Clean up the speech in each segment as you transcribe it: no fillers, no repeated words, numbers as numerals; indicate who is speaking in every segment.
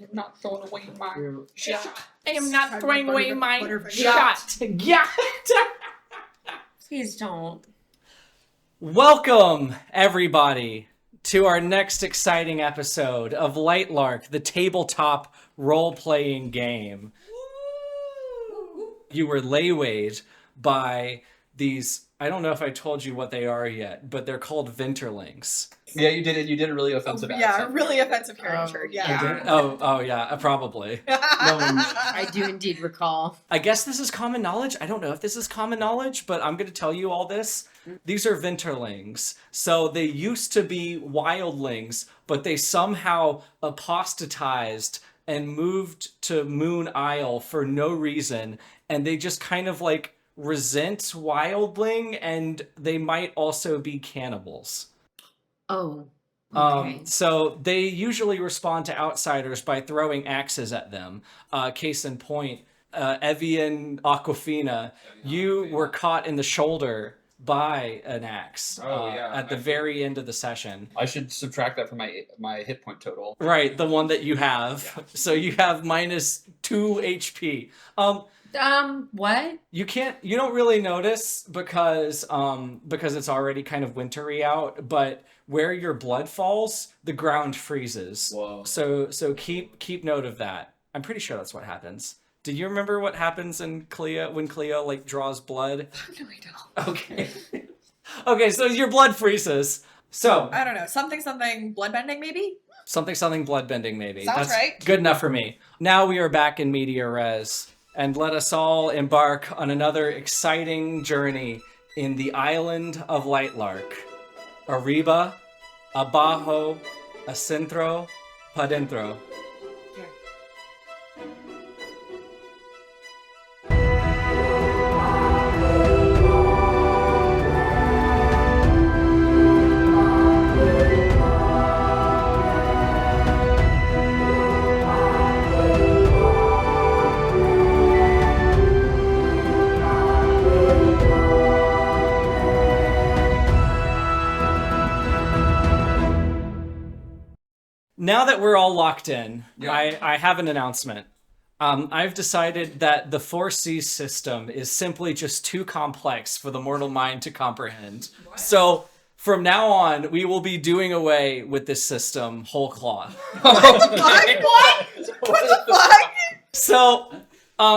Speaker 1: I'm not throwing away my shot.
Speaker 2: I am not throwing away my shot.
Speaker 3: Yeah.
Speaker 2: Please don't.
Speaker 3: Welcome, everybody, to our next exciting episode of Lightlark, the tabletop role-playing game. You were laywayed by these, I don't know if I told you what they are yet, but they're called Vinterlings.
Speaker 4: Yeah, you did it. You did a really offensive accent.
Speaker 1: Really offensive caricature. Yeah.
Speaker 3: Oh, yeah, probably.
Speaker 2: I do indeed recall.
Speaker 3: I guess this is common knowledge. I don't know if this is common knowledge, but I'm going to tell you all this. These are Vinterlings. So they used to be wildlings, but they somehow apostatized and moved to Moon Isle for no reason. And they just kind of like resent wildling, and they might also be cannibals.
Speaker 2: Oh. Okay.
Speaker 3: So they usually respond to outsiders by throwing axes at them. Case in point, Evian Aquafina, you were caught in the shoulder by an axe at the very end of the session.
Speaker 4: I should subtract that from my hit point total.
Speaker 3: Right, the one that you have. Yeah. So you have minus 2 HP.
Speaker 2: What?
Speaker 3: You don't really notice because it's already kind of wintry out, but where your blood falls, the ground freezes.
Speaker 4: Whoa.
Speaker 3: So keep note of that. I'm pretty sure that's what happens. Do you remember what happens in Cleo when Cleo like draws blood?
Speaker 1: No, I don't.
Speaker 3: Okay. Okay, so your blood freezes. So
Speaker 1: I don't know. Something bloodbending maybe?
Speaker 3: Something bloodbending maybe.
Speaker 1: Sounds
Speaker 3: that's
Speaker 1: right.
Speaker 3: Good enough for me. Now we are back in media res. And let us all embark on another exciting journey in the island of Lightlark. Arriba, abajo, acentro, pa dentro. Now that we're all locked in, I have an announcement. I've decided that the 4C system is simply just too complex for the mortal mind to comprehend. What? So from now on, we will be doing away with this system whole cloth.
Speaker 1: What the fuck?
Speaker 3: So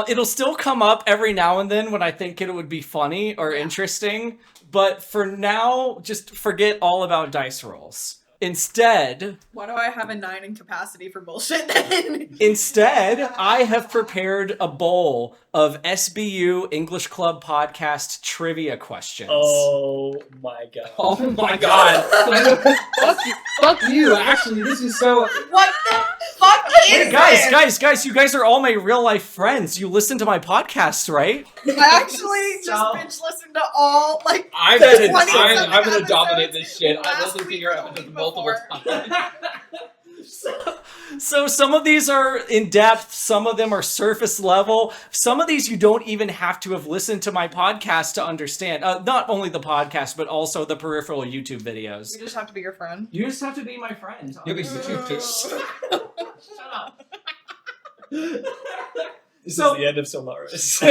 Speaker 3: it'll still come up every now and then when I think it would be funny or interesting. But for now, just forget all about dice rolls. Instead...
Speaker 1: Why do I have a 9 in capacity for bullshit then?
Speaker 3: Instead, I have prepared a bowl of SBU English Club Podcast trivia questions.
Speaker 5: Oh my god.
Speaker 4: Oh my god. Fuck you. Actually, this is so...
Speaker 1: What the fuck is this?
Speaker 3: Guys, you guys are all my real life friends. You listen to my podcast, right?
Speaker 1: I actually just binge listened to all, like,
Speaker 4: I'm
Speaker 1: 20
Speaker 4: gonna dominate
Speaker 1: episodes
Speaker 4: this shit. I
Speaker 1: last
Speaker 4: listened to
Speaker 1: week
Speaker 4: your
Speaker 1: or the
Speaker 4: episodes
Speaker 1: week
Speaker 4: multiple
Speaker 1: before.
Speaker 4: times.
Speaker 3: So some of these are in depth, some of them are surface level. Some of these you don't even have to have listened to my podcast to understand. Not only the podcast, but also the peripheral YouTube videos.
Speaker 1: You just have to be your friend.
Speaker 3: You just have to be my friend.
Speaker 4: You'll be
Speaker 1: Shut up.
Speaker 5: This is the end of Solaris.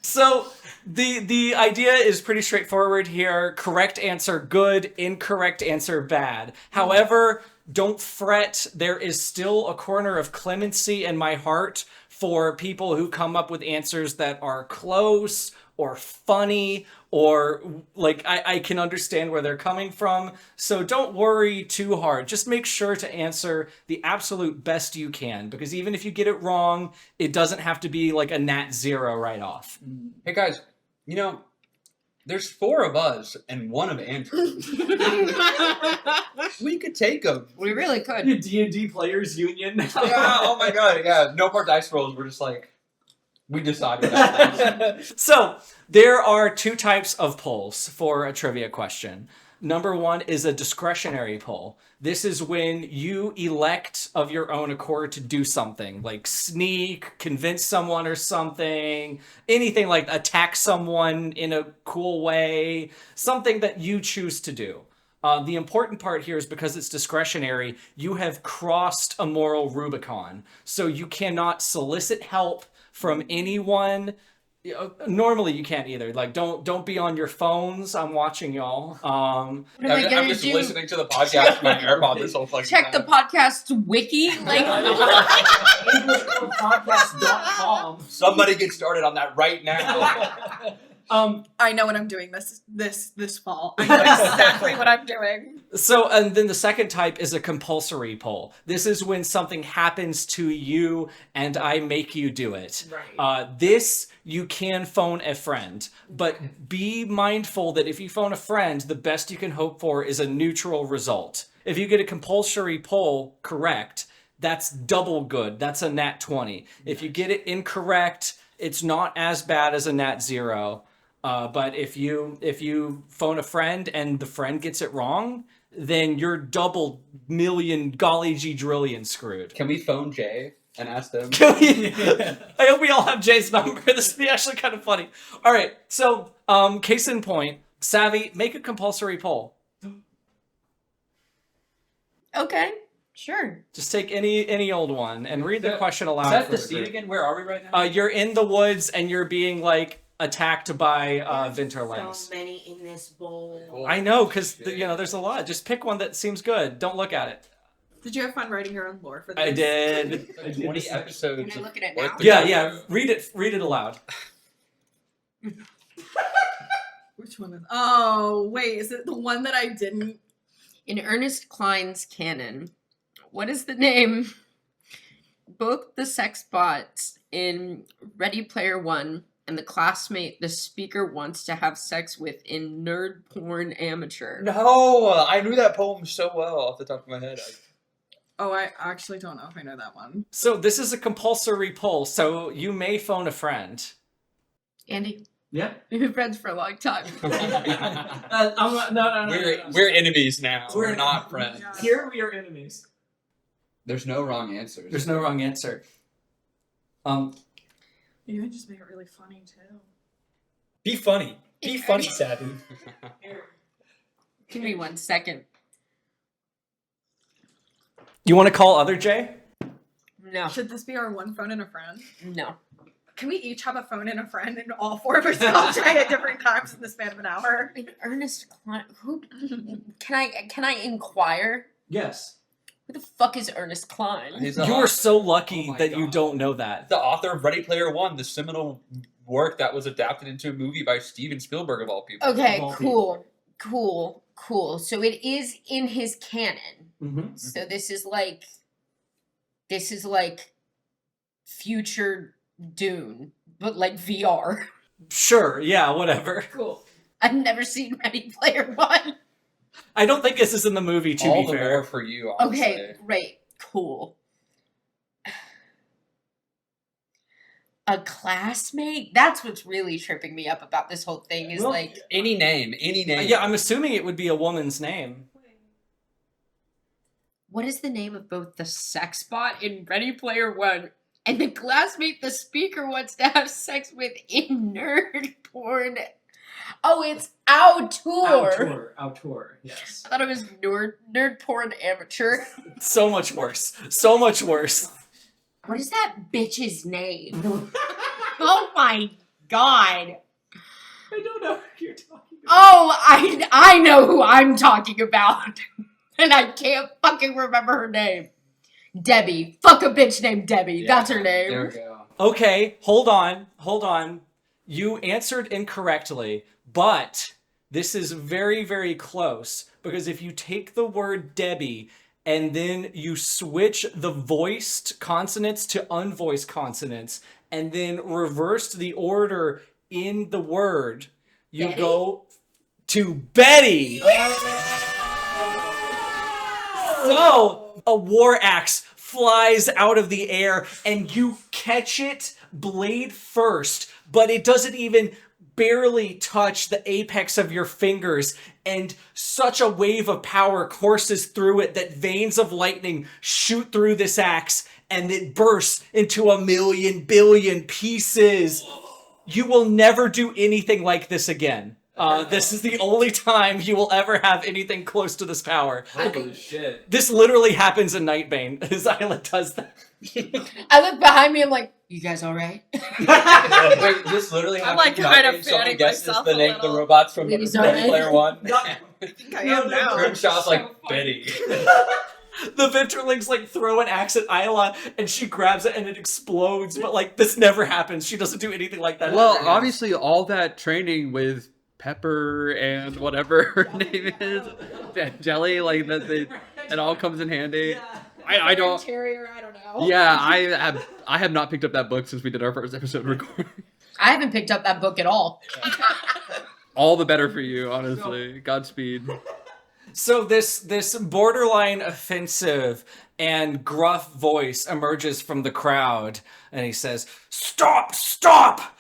Speaker 3: So the idea is pretty straightforward here. Correct answer, good. Incorrect answer, bad. However, don't fret. There is still a corner of clemency in my heart for people who come up with answers that are close or funny or like I can understand where they're coming from. So don't worry too hard. Just make sure to answer the absolute best you can, because even if you get it wrong, it doesn't have to be like a nat 0 right off.
Speaker 4: Hey guys, you know, there's 4 of us and 1 of Andrew. We could take them.
Speaker 2: We really could.
Speaker 3: The D&D Players Union.
Speaker 4: Yeah, oh my god, yeah. No more dice rolls. We're just like, we decided that.
Speaker 3: So there are 2 types of polls for a trivia question. Number 1 is a discretionary poll. This is when you elect of your own accord to do something, like sneak, convince someone or something, anything like attack someone in a cool way, something that you choose to do. The important part here is because it's discretionary, you have crossed a moral Rubicon. So you cannot solicit help from anyone. Normally you can't either. Like, don't be on your phones. I'm watching y'all.
Speaker 2: What am I
Speaker 4: I'm
Speaker 2: gonna
Speaker 4: just
Speaker 2: do?
Speaker 4: listening to the podcast with my AirPod this whole fucking
Speaker 2: Check the
Speaker 4: time.
Speaker 2: podcast's wiki? Like,
Speaker 3: EnglishPodcast.com.
Speaker 4: Somebody get started on that right now.
Speaker 1: I know what I'm doing this fall. I know exactly what I'm doing.
Speaker 3: So, and then the second type is a compulsory poll. This is when something happens to you and I make you do it.
Speaker 2: Right.
Speaker 3: This, you can phone a friend, but be mindful that if you phone a friend, the best you can hope for is a neutral result. If you get a compulsory poll correct, that's double good. That's a nat 20. If you get it incorrect, it's not as bad as a nat 0. But if you phone a friend and the friend gets it wrong, then you're double million golly gee drillion screwed.
Speaker 4: Can we phone Jay and ask them?
Speaker 3: I hope we all have Jay's number. This would be actually kind of funny. All right, so case in point, Savvy, make a compulsory poll.
Speaker 2: okay, sure.
Speaker 3: Just take any old one and read the question aloud.
Speaker 4: Is that
Speaker 3: for
Speaker 4: the
Speaker 3: the
Speaker 4: scene
Speaker 3: group.
Speaker 4: again? Where are we right now?
Speaker 3: You're in the woods and you're being like attacked by Vinterlings.
Speaker 2: So many in this bowl.
Speaker 3: I know, because there's a lot. Just pick one that seems good. Don't look at it.
Speaker 1: Did you have fun writing your own lore for this?
Speaker 3: I did.
Speaker 4: 20 episodes.
Speaker 2: Can I look at it
Speaker 4: worth
Speaker 2: now?
Speaker 4: of
Speaker 3: Yeah,
Speaker 4: good.
Speaker 3: yeah. Read it aloud.
Speaker 1: Which one is? Oh, wait, is it the one that I didn't?
Speaker 2: In Ernest Cline's canon, what is the name? Both the sex bots in Ready Player One and the classmate the speaker wants to have sex with in Nerd Porn Amateur.
Speaker 4: No, I knew that poem so well off the top of my head.
Speaker 1: Oh, I actually don't know if I know that one.
Speaker 3: So this is a compulsory poll, so you may phone a friend.
Speaker 2: Andy,
Speaker 3: Yeah.
Speaker 2: we've been friends for a long time.
Speaker 4: We're enemies now. We're
Speaker 3: We're-
Speaker 4: not friends.
Speaker 1: Yeah.
Speaker 3: Here we are enemies.
Speaker 4: There's no wrong answers.
Speaker 3: There's no wrong answer.
Speaker 1: You can just make it really funny too.
Speaker 5: Be funny. Be funny, Savvy.
Speaker 2: Give me 1 second.
Speaker 3: You want to call other Jay?
Speaker 2: No,
Speaker 1: Should this be our one phone and a friend?
Speaker 2: no.
Speaker 1: Can we each have a phone and a friend and all four of us call Jay at different times in the span of an hour?
Speaker 2: In Ernest Cline, who? Can I inquire?
Speaker 3: Yes.
Speaker 2: Who the fuck is Ernest Cline?
Speaker 4: He's the
Speaker 3: You are
Speaker 4: author-
Speaker 3: so lucky
Speaker 4: Oh my
Speaker 3: that you
Speaker 4: God.
Speaker 3: don't know that.
Speaker 4: the author of Ready Player One, the seminal work that was adapted into a movie by Steven Spielberg of all people.
Speaker 2: Okay,
Speaker 3: Well,
Speaker 2: cool. So it is in his canon.
Speaker 3: Mm-hmm.
Speaker 2: So this is like future Dune, but like VR.
Speaker 3: Sure, yeah, whatever.
Speaker 2: Cool. I've never seen Ready Player One.
Speaker 3: I don't think this is in the movie, to
Speaker 4: all
Speaker 3: be
Speaker 4: the
Speaker 3: fair.
Speaker 4: more for you, honestly.
Speaker 2: Okay, great, cool. A classmate? That's what's really tripping me up about this whole thing is
Speaker 3: Well,
Speaker 2: like
Speaker 4: Any name.
Speaker 3: Yeah, I'm assuming it would be a woman's name.
Speaker 2: what is the name of both the sex bot in Ready Player One and the classmate the speaker wants to have sex with in Nerd Porn? Oh, it's Auteur.
Speaker 3: Auteur, yes.
Speaker 2: I thought it was nerd Porn Amateur.
Speaker 3: So much worse. So much worse.
Speaker 2: What is that bitch's name? Oh my god.
Speaker 3: I don't know who you're talking about.
Speaker 2: Oh, I know who I'm talking about. And I can't fucking remember her name. Debbie. Fuck a bitch named Debbie.
Speaker 4: Yeah,
Speaker 2: That's her name.
Speaker 4: There we go.
Speaker 3: Okay, hold on. You answered incorrectly, but this is very, very close because if you take the word Debbie and then you switch the voiced consonants to unvoiced consonants and then reversed the order in the word, you
Speaker 2: Betty?
Speaker 3: go to Betty. So a war axe flies out of the air and you catch it blade first, but it doesn't even barely touch the apex of your fingers, and such a wave of power courses through it that veins of lightning shoot through this axe and it bursts into a million billion pieces. You will never do anything like this again. This is the only time you will ever have anything close to this power.
Speaker 4: Holy shit.
Speaker 3: This literally happens in Nightbane. His island does that.
Speaker 2: I look behind me. I'm like, you guys all right?
Speaker 4: Wait, this literally
Speaker 1: I'm,
Speaker 4: happens.
Speaker 1: like, kind of
Speaker 4: in Nightbane, someone
Speaker 1: fanning
Speaker 4: guesses
Speaker 1: myself
Speaker 4: the
Speaker 1: a
Speaker 4: name of the
Speaker 1: little.
Speaker 4: robots from
Speaker 2: Ladies
Speaker 4: Ready
Speaker 2: alright?
Speaker 4: Player One.
Speaker 1: I think I am now.
Speaker 4: Grimshaw's like
Speaker 1: So
Speaker 4: Betty.
Speaker 3: The Venturelings like throw an axe at Isla and she grabs it and it explodes, but like this never happens. She doesn't do anything like that.
Speaker 5: Well,
Speaker 3: ever again.
Speaker 5: obviously, all that training with Pepper and whatever her name is, Jelly, like it all comes in handy. I don't.
Speaker 1: Terrier, I don't know.
Speaker 5: Yeah, I have not picked up that book since we did our first episode recording.
Speaker 2: I haven't picked up that book at all.
Speaker 5: All the better for you, honestly. Godspeed.
Speaker 3: So this borderline offensive and gruff voice emerges from the crowd, and he says, "Stop! Stop!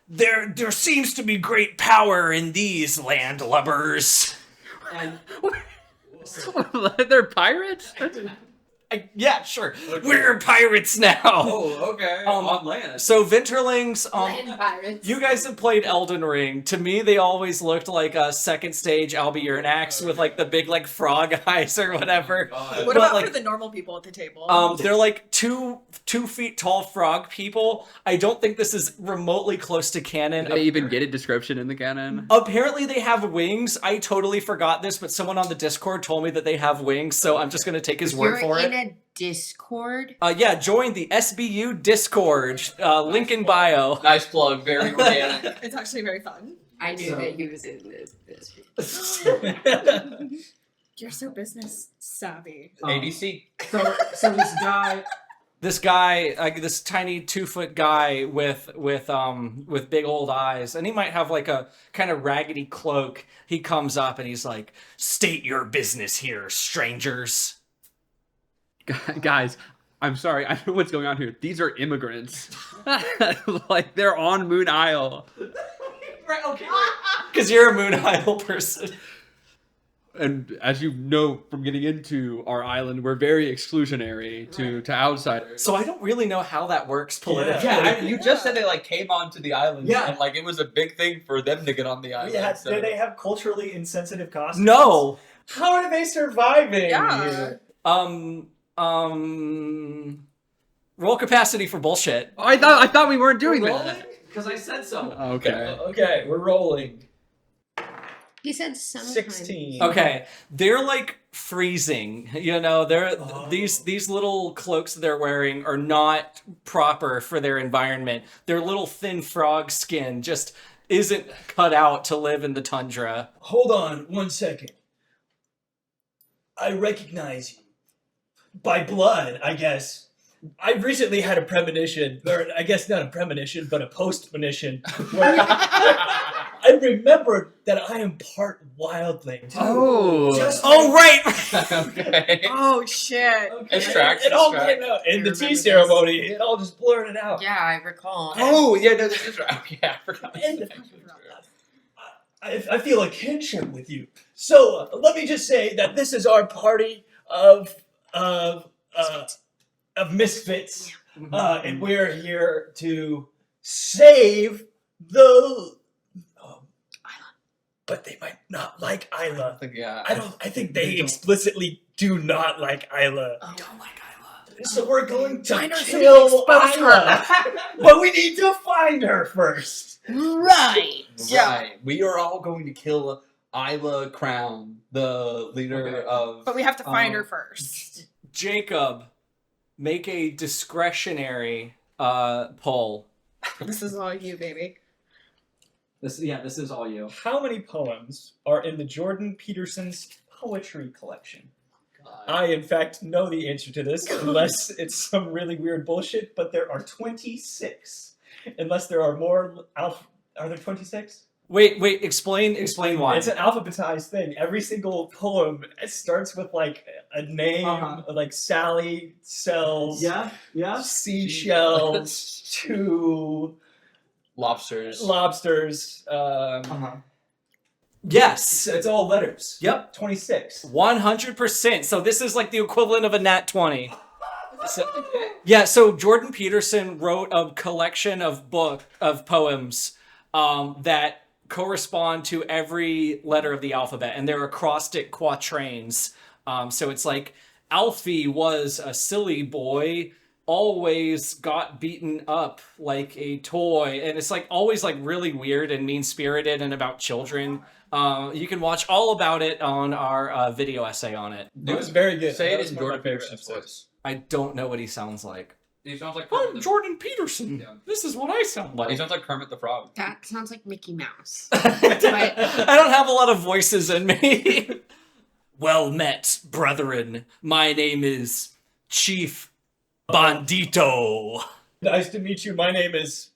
Speaker 3: There seems to be great power in these landlubbers." And
Speaker 5: They're pirates?
Speaker 3: yeah, sure, we're pirates now.
Speaker 4: Oh, okay.
Speaker 3: On
Speaker 4: land.
Speaker 3: So Venturelings,
Speaker 2: Land pirates.
Speaker 3: you guys have played Elden Ring. To me, they always looked like a second stage Albiurnax with like the big like frog eyes or whatever.
Speaker 1: What
Speaker 3: But,
Speaker 1: about
Speaker 3: like,
Speaker 1: for the normal people at the table?
Speaker 3: they're like 2 feet tall frog people. I don't think this is remotely close to canon.
Speaker 5: Did they even get a description in the canon?
Speaker 3: Apparently they have wings. I totally forgot this, but someone on the Discord told me that they have wings, so I'm just gonna take his word for
Speaker 2: You're
Speaker 3: it.
Speaker 2: in a Discord?
Speaker 3: Yeah, join the SBU Discord. Link in bio.
Speaker 4: Nice plug. Very organic.
Speaker 1: It's actually very fun.
Speaker 2: I knew that he was in this.
Speaker 1: You're so business savvy.
Speaker 4: ADC.
Speaker 3: So this guy, this tiny 2-foot guy with big old eyes, and he might have like a kind of raggedy cloak. He comes up and he's like, "State your business here, strangers."
Speaker 5: Guys, I'm sorry. I know what's going on here. These are immigrants. Like, they're on Moon Isle.
Speaker 3: Right, okay. Because you're a Moon Isle person.
Speaker 5: And as you know from getting into our island, we're very exclusionary to outsiders.
Speaker 3: So I don't really know how that works politically.
Speaker 4: Yeah, you just said they like came onto the island.
Speaker 6: Yeah.
Speaker 4: And like it was a big thing for them to get on the island.
Speaker 6: Yeah,
Speaker 4: so.
Speaker 6: do they have culturally insensitive costumes?
Speaker 3: No.
Speaker 6: How are they surviving?
Speaker 1: Yeah.
Speaker 6: here?
Speaker 3: Roll capacity for bullshit.
Speaker 5: I thought we weren't doing that.
Speaker 3: Because I said so.
Speaker 5: Okay.
Speaker 6: Okay, we're rolling.
Speaker 2: He said sometimes.
Speaker 6: 16.
Speaker 3: Okay, they're like freezing. You know, they're these little cloaks they're wearing are not proper for their environment. Their little thin frog skin just isn't cut out to live in the tundra.
Speaker 6: Hold on 1 second. I recognize you. By blood, I guess. I recently had a premonition, or I guess not a premonition, but a post-monition, where I remembered that I am part wildling.
Speaker 5: Oh.
Speaker 6: Just
Speaker 3: Oh, right!
Speaker 4: Okay.
Speaker 1: Oh shit.
Speaker 4: It's tracks.
Speaker 6: It all
Speaker 4: it's
Speaker 6: came
Speaker 4: tracks.
Speaker 6: out in
Speaker 2: I
Speaker 6: the
Speaker 2: remember
Speaker 6: tea
Speaker 2: this.
Speaker 6: ceremony. It all just blurted out.
Speaker 2: Yeah, I recall.
Speaker 4: Oh, yeah, no, this is right. Okay, I forgot.
Speaker 6: And I feel a kinship with you. So let me just say that this is our party of misfits, and we're here to save the. But they might not like Isla.
Speaker 4: Yeah.
Speaker 6: I think they explicitly do not like Isla.
Speaker 1: Oh.
Speaker 3: Don't like Isla.
Speaker 6: So we're going to
Speaker 1: Find her so we
Speaker 6: kill
Speaker 1: can expose
Speaker 6: Isla. But we need to find her first.
Speaker 2: Right.
Speaker 1: Yeah.
Speaker 4: Right. We are all going to kill Isla Crown, the leader of.
Speaker 1: But we have to find her first.
Speaker 3: Jacob, make a discretionary poll.
Speaker 1: This is all you, baby.
Speaker 3: This is all you.
Speaker 6: How many poems are in the Jordan Peterson's poetry collection? I, in fact, know the answer to this, unless it's some really weird bullshit, but there are 26. Unless there are more. Are there 26?
Speaker 3: Wait, explain why.
Speaker 6: It's an alphabetized thing. Every single poem starts with like a name, like Sally sells seashells to
Speaker 4: Lobsters.
Speaker 6: lobsters.
Speaker 3: Yes.
Speaker 6: It's all letters.
Speaker 3: Yep.
Speaker 6: 26.
Speaker 3: 100%. So this is like the equivalent of a nat 20. So Jordan Peterson wrote a collection of poems that correspond to every letter of the alphabet, and they're acrostic quatrains. So it's like, Alfie was a silly boy, always got beaten up like a toy, and it's like always like really weird and mean-spirited and about children. You can watch all about it on our video essay on it.
Speaker 6: It was very good.
Speaker 4: Say
Speaker 6: That
Speaker 4: it
Speaker 6: was
Speaker 4: in
Speaker 6: one of my
Speaker 4: Jordan
Speaker 6: favorite
Speaker 4: Peterson's
Speaker 6: episodes.
Speaker 4: voice.
Speaker 3: I don't know what he sounds like.
Speaker 4: He sounds like
Speaker 3: I'm Jordan Peterson.
Speaker 4: Yeah.
Speaker 3: This is what I sound
Speaker 4: He
Speaker 3: like.
Speaker 4: sounds like Kermit the Frog.
Speaker 2: That sounds like Mickey Mouse.
Speaker 3: I don't have a lot of voices in me. Well met, brethren. My name is Chief Bandito.
Speaker 6: Nice to meet you. My name is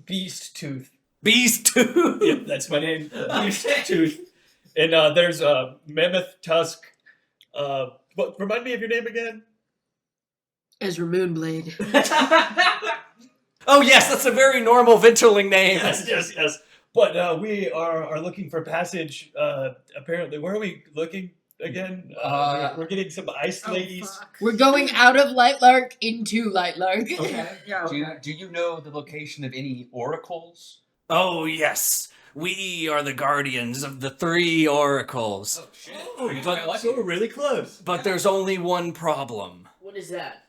Speaker 6: Beast Tooth.
Speaker 3: Beast Tooth.
Speaker 6: Yep, that's my name. Beast Tooth. And there's Mammoth Tusk. But remind me of your name again.
Speaker 2: Ezra Moonblade.
Speaker 3: Oh yes, that's a very normal Vinterling name.
Speaker 6: Yes. But we are looking for passage. Apparently, where are we looking again? We're getting some ice ladies.
Speaker 1: fuck.
Speaker 2: We're going out of Lightlark into Lightlark.
Speaker 6: Okay.
Speaker 1: Yeah.
Speaker 4: Do you know the location of any oracles?
Speaker 3: Oh yes, we are the guardians of the 3 oracles.
Speaker 4: Oh shit!
Speaker 3: But,
Speaker 6: So we're really close.
Speaker 3: but there's only one problem.
Speaker 2: What is that?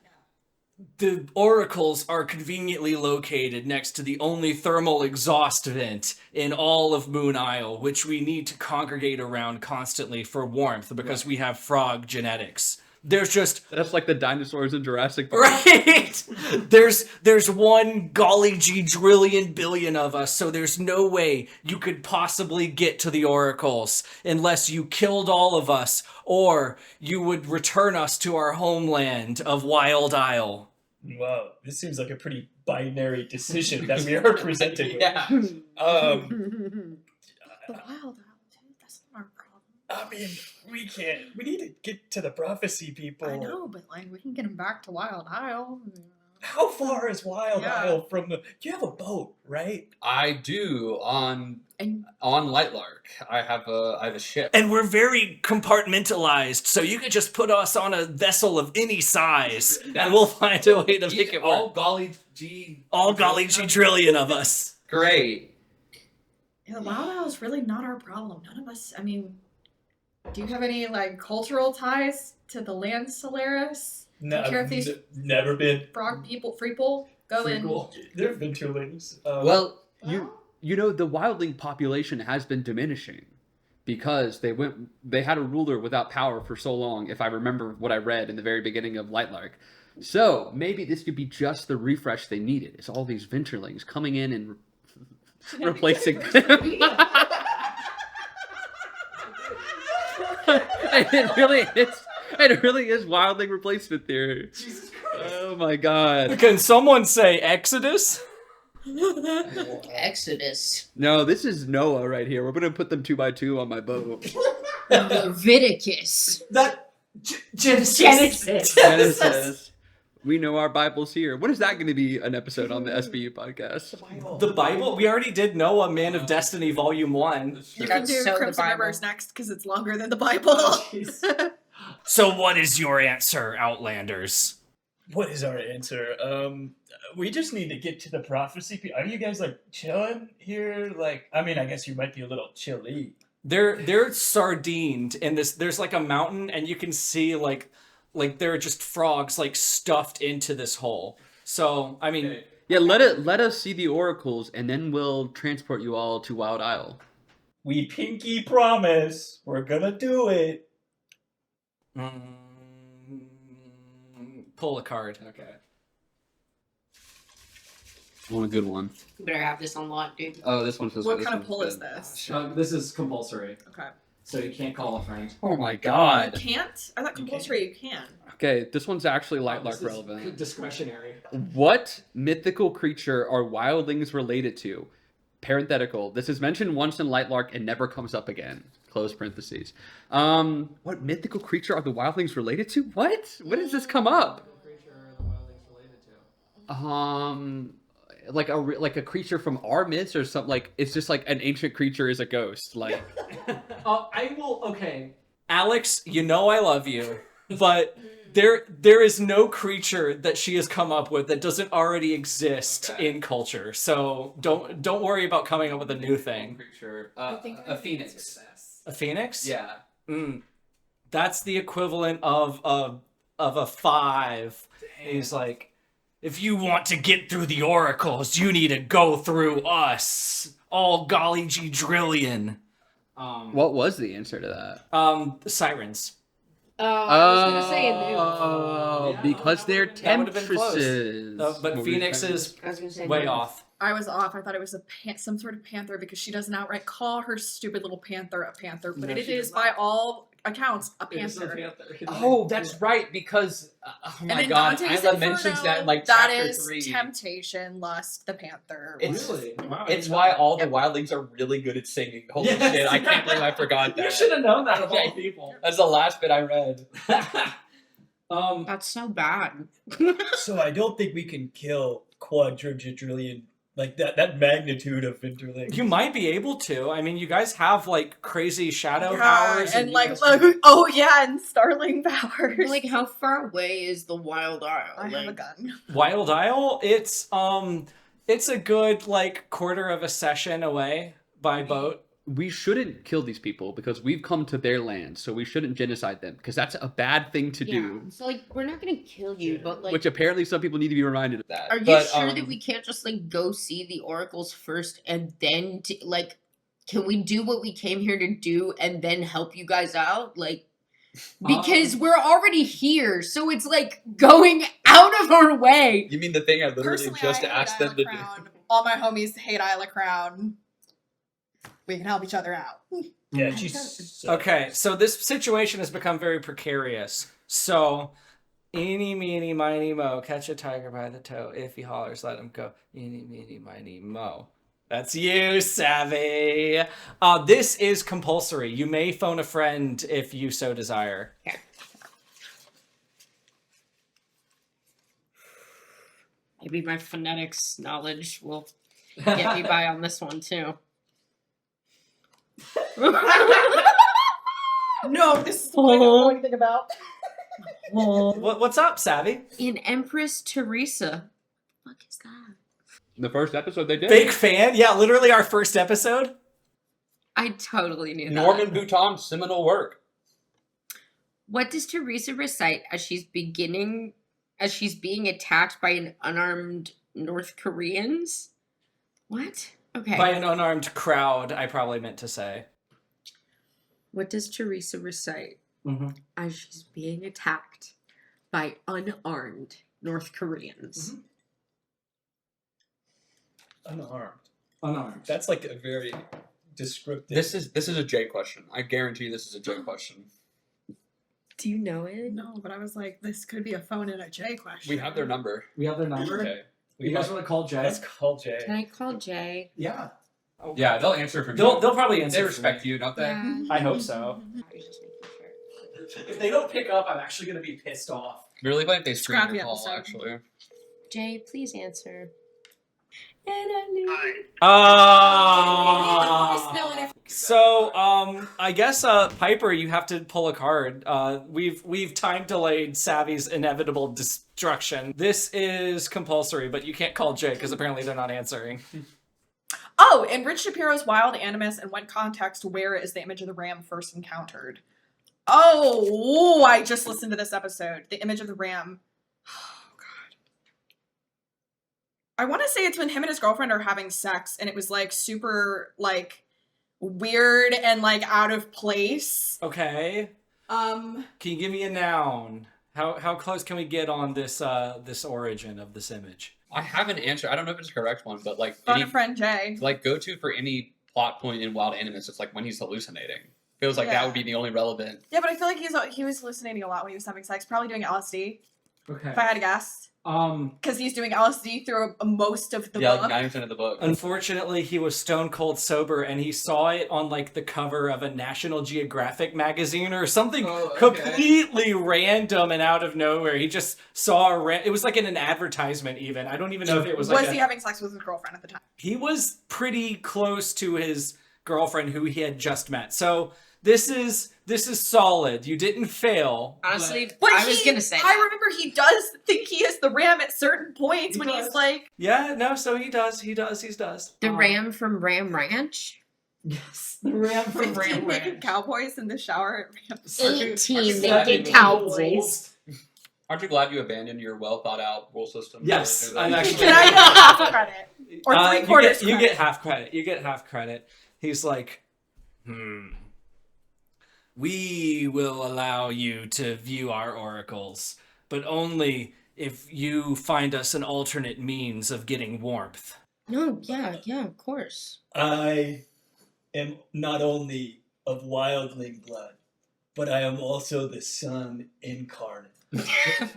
Speaker 3: The oracles are conveniently located next to the only thermal exhaust vent in all of Moon Isle, which we need to congregate around constantly for warmth because we have frog genetics. There's just
Speaker 5: That's like the dinosaurs in Jurassic Park.
Speaker 3: right. There's one golly gee trillion billion of us, so there's no way you could possibly get to the oracles unless you killed all of us, or you would return us to our homeland of Wild Isle.
Speaker 6: Wow, this seems like a pretty binary decision that we are presented with.
Speaker 4: Yeah.
Speaker 1: The wild owl, dude. That's not our problem.
Speaker 6: I mean, we need to get to the prophecy people.
Speaker 1: I know, but like we can get him back to Wild Isle.
Speaker 6: How far is Wild
Speaker 1: Yeah.
Speaker 6: Isle from the... You have a boat, right?
Speaker 4: I do on
Speaker 1: And
Speaker 4: Lightlark. I have a ship.
Speaker 3: And we're very compartmentalized, so you could just put us on a vessel of any size, and we'll find a way to make it
Speaker 4: all
Speaker 3: work.
Speaker 4: golly gee.
Speaker 3: All golly gee trillion of us.
Speaker 4: Great.
Speaker 1: yeah, the Wild Isle is really not our problem. None of us. I mean, do you have any like cultural ties to the land Solaris?
Speaker 6: No,
Speaker 1: Take care of these-
Speaker 6: never been.
Speaker 1: Frog people, freeple, go in.
Speaker 6: There have been 2 lings.
Speaker 5: Well, you know the wildling population has been diminishing because they had a ruler without power for so long, if I remember what I read in the very beginning of Lightlark. So maybe this could be just the refresh they needed. It's all these Venturelings coming in and replacing them. It really is wildling replacement theory.
Speaker 3: Jesus Christ.
Speaker 5: Oh my god.
Speaker 3: Can someone say Exodus?
Speaker 2: Exodus.
Speaker 5: No, this is Noah right here. We're gonna put them 2 by 2 on my boat.
Speaker 2: Leviticus.
Speaker 3: That Genesis.
Speaker 5: Genesis. We know our Bible's here. When is that going to be an episode on the SBU podcast?
Speaker 3: The Bible? We already did Noah, Man of Destiny, Volume 1.
Speaker 1: You
Speaker 2: That's
Speaker 1: can do
Speaker 2: so the
Speaker 1: Crimson
Speaker 2: Bible.
Speaker 1: Rivers next because it's longer than the Bible.
Speaker 3: So what is your answer, Outlanders?
Speaker 6: What is our answer? We just need to get to the prophecy. Are you guys like chilling here? Like, I mean, I guess you might be a little chilly.
Speaker 3: They're sardined in this. There's like a mountain, and you can see like there are just frogs like stuffed into this hole. So I mean,
Speaker 5: Yeah, let us see the oracles, and then we'll transport you all to Wild Isle.
Speaker 6: We pinky promise we're gonna do it.
Speaker 3: pull a card. Okay.
Speaker 5: I want a good one.
Speaker 2: You better have this on lock, dude.
Speaker 5: Oh, this one feels
Speaker 1: What
Speaker 5: this
Speaker 1: kind of
Speaker 5: one's
Speaker 1: pull is
Speaker 5: good.
Speaker 1: this?
Speaker 3: This is compulsory,
Speaker 1: Okay.
Speaker 3: so you can't call a friend.
Speaker 5: Oh my
Speaker 1: You
Speaker 5: god.
Speaker 1: can't? I thought compulsory you can.
Speaker 5: Okay, this one's actually
Speaker 3: This
Speaker 5: Lightlark
Speaker 3: is
Speaker 5: relevant.
Speaker 3: Discretionary.
Speaker 5: What mythical creature are wildlings related to? Parenthetical. This is mentioned once in Lightlark and never comes up again. Close parentheses. What mythical creature are the wildlings related to? What? When does this come up? Like a creature from our myths or something. Like it's just like an ancient creature is a ghost. Like
Speaker 3: I will. Okay, Alex. You know I love you. but there is no creature that she has come up with that doesn't already exist in culture. So don't worry about coming up with a new thing.
Speaker 5: Creature.
Speaker 1: I think
Speaker 5: A phoenix.
Speaker 3: A phoenix?
Speaker 5: Yeah.
Speaker 3: That's the equivalent of a 5. He's like, if you want to get through the oracles, you need to go through us. All golly gee drillion.
Speaker 5: What was the answer to that?
Speaker 3: Sirens.
Speaker 2: I was gonna say
Speaker 5: Oh, because they're
Speaker 3: That would have been close.
Speaker 5: temptresses.
Speaker 3: But Phoenix is
Speaker 2: I was gonna say
Speaker 3: way
Speaker 2: no.
Speaker 3: off.
Speaker 1: I was off. I thought it was some sort of panther because she doesn't outright call her stupid little panther a panther, but
Speaker 5: No,
Speaker 1: it
Speaker 5: she
Speaker 1: is
Speaker 5: does
Speaker 1: by
Speaker 5: not.
Speaker 1: all accounts a panther.
Speaker 5: Oh, that's right. Because oh
Speaker 1: And
Speaker 5: my
Speaker 1: in
Speaker 5: god,
Speaker 1: Dante's
Speaker 5: Isla
Speaker 1: Inferno,
Speaker 5: mentions that in like
Speaker 1: that
Speaker 5: chapter
Speaker 1: is
Speaker 5: 3.
Speaker 1: temptation, lust, the panther.
Speaker 5: It's-
Speaker 3: Really? Wow,
Speaker 4: It's why all the wildlings are really good at singing. Holy
Speaker 3: Yes.
Speaker 4: shit, I can't believe I forgot that.
Speaker 3: You should have known that of all
Speaker 4: Okay.
Speaker 3: people.
Speaker 4: That's the last bit I read.
Speaker 2: That's so bad.
Speaker 6: So I don't think we can kill quadrillion, like that magnitude of interlink.
Speaker 3: You might be able to. I mean, you guys have like crazy shadow
Speaker 1: Yeah,
Speaker 3: powers
Speaker 1: and
Speaker 3: you
Speaker 1: like,
Speaker 3: guys-
Speaker 1: oh yeah, and starling powers.
Speaker 2: Like, how far away is the Wild Isle?
Speaker 1: I have a
Speaker 2: Like,
Speaker 1: gun.
Speaker 3: Wild Isle. It's a good like quarter of a session away by boat.
Speaker 5: We shouldn't kill these people because we've come to their land, so we shouldn't genocide them because that's a bad thing to do.
Speaker 2: So like, we're not gonna kill you, but like,
Speaker 5: Which apparently some people need to be reminded of.
Speaker 4: That.
Speaker 2: are you
Speaker 4: But,
Speaker 2: sure that we can't just like go see the oracles first and then like, can we do what we came here to do and then help you guys out? Like, because we're already here, so it's like going out of our way.
Speaker 4: You mean the thing I literally
Speaker 1: Personally,
Speaker 4: just
Speaker 1: I hate
Speaker 4: asked them
Speaker 1: Isla
Speaker 4: to do?
Speaker 1: Crown. All my homies hate Isla Crown. We can help each other out.
Speaker 6: Yeah, she's
Speaker 3: Okay, so this situation has become very precarious. So, eeny, meeny, miny, mo, catch a tiger by the toe. If he hollers, let him go. Eeny, meeny, miny, mo. That's you, Savvy. This is compulsory. You may phone a friend if you so desire.
Speaker 2: Maybe my phonetics knowledge will get me by on this one too.
Speaker 1: No, this is what I don't know anything about.
Speaker 3: What's up, Savvy?
Speaker 2: In Empress Teresa. What is that?
Speaker 5: The first episode they did.
Speaker 3: Big fan? Yeah, literally our first episode.
Speaker 2: I totally knew that.
Speaker 4: Norman Bouton's seminal work.
Speaker 2: What does Teresa recite as she's being attacked by an unarmed North Koreans? What? Okay.
Speaker 3: By an unarmed crowd, I probably meant to say.
Speaker 2: What does Teresa recite
Speaker 3: Mm-hmm.
Speaker 2: as she's being attacked by unarmed North Koreans?
Speaker 6: unarmed.
Speaker 3: Unarmed.
Speaker 6: That's like a very descriptive.
Speaker 4: This is a J question. I guarantee this is a J question.
Speaker 2: Do you know it?
Speaker 1: No, but I was like, this could be a phone and a J question.
Speaker 4: We have their number.
Speaker 3: We have their number?
Speaker 6: Okay.
Speaker 3: You guys want to call Jay?
Speaker 6: Let's call Jay.
Speaker 2: Can I call Jay?
Speaker 3: Yeah.
Speaker 4: Yeah, they'll answer for
Speaker 3: They'll probably answer.
Speaker 4: They
Speaker 3: for
Speaker 4: respect
Speaker 3: me.
Speaker 4: you, don't they?
Speaker 3: I hope so.
Speaker 2: I was just making sure.
Speaker 3: If they don't pick up, I'm actually going to be pissed off.
Speaker 4: Really funny if they screen
Speaker 1: Scrappy
Speaker 4: your call,
Speaker 1: episode.
Speaker 4: actually.
Speaker 2: Jay, please answer.
Speaker 3: So, I guess, Piper, you have to pull a card. We've time delayed Savvy's inevitable destruction. This is compulsory, but you can't call Jay because apparently they're not answering.
Speaker 1: Oh, in Rich Shapiro's Wild Animus, in what context, where is the image of the ram first encountered? Oh, I just listened to this episode. The image of the ram. Oh, God. I want to say it's when him and his girlfriend are having sex, and it was, like, super, like, weird and, like, out of place.
Speaker 3: Okay. Can you give me a noun? How close can we get on this this origin of this image?
Speaker 4: I have an answer. I don't know if it's a correct one, but like
Speaker 1: Phone
Speaker 4: any,
Speaker 1: a friend Jay.
Speaker 4: like go to for any plot point in Wild Animus, it's like when he's hallucinating. Feels like that would be the only relevant.
Speaker 1: Yeah, but I feel like he was hallucinating a lot when he was having sex. Probably doing LSD,
Speaker 3: Okay.
Speaker 1: if I had to guess. Because he's doing LSD through most of the book.
Speaker 4: Like 90% of the book.
Speaker 3: Unfortunately, he was stone cold sober, and he saw it on like the cover of a National Geographic magazine or something completely random and out of nowhere. He just saw it was like in an advertisement. Even I don't even know if it was.
Speaker 1: Was
Speaker 3: like
Speaker 1: he having sex with his girlfriend at the time?
Speaker 3: He was pretty close to his girlfriend, who he had just met. So This is solid. You didn't fail.
Speaker 2: Honestly,
Speaker 1: But
Speaker 2: I was gonna say
Speaker 1: I
Speaker 2: that.
Speaker 1: remember he does think he is the ram at certain points
Speaker 3: He
Speaker 1: when
Speaker 3: does.
Speaker 1: he's like,
Speaker 3: Yeah, no, so he does.
Speaker 2: The ram from Ram Ranch.
Speaker 3: Yes, the ram from
Speaker 1: 15
Speaker 3: Ram
Speaker 1: naked
Speaker 3: Ranch.
Speaker 1: cowboys in the shower at Ram.
Speaker 2: 18
Speaker 4: glad
Speaker 2: naked
Speaker 4: you
Speaker 2: cowboys.
Speaker 4: Aren't you glad you abandoned your well thought out rule system?
Speaker 3: Yes, I'm actually-
Speaker 1: Can I get half credit? Or three-quarters
Speaker 3: You
Speaker 1: credit.
Speaker 3: get half credit. You get half credit. He's like, we will allow you to view our oracles, but only if you find us an alternate means of getting warmth.
Speaker 2: No, yeah, of course.
Speaker 6: I am not only of wildling blood, but I am also the sun incarnate.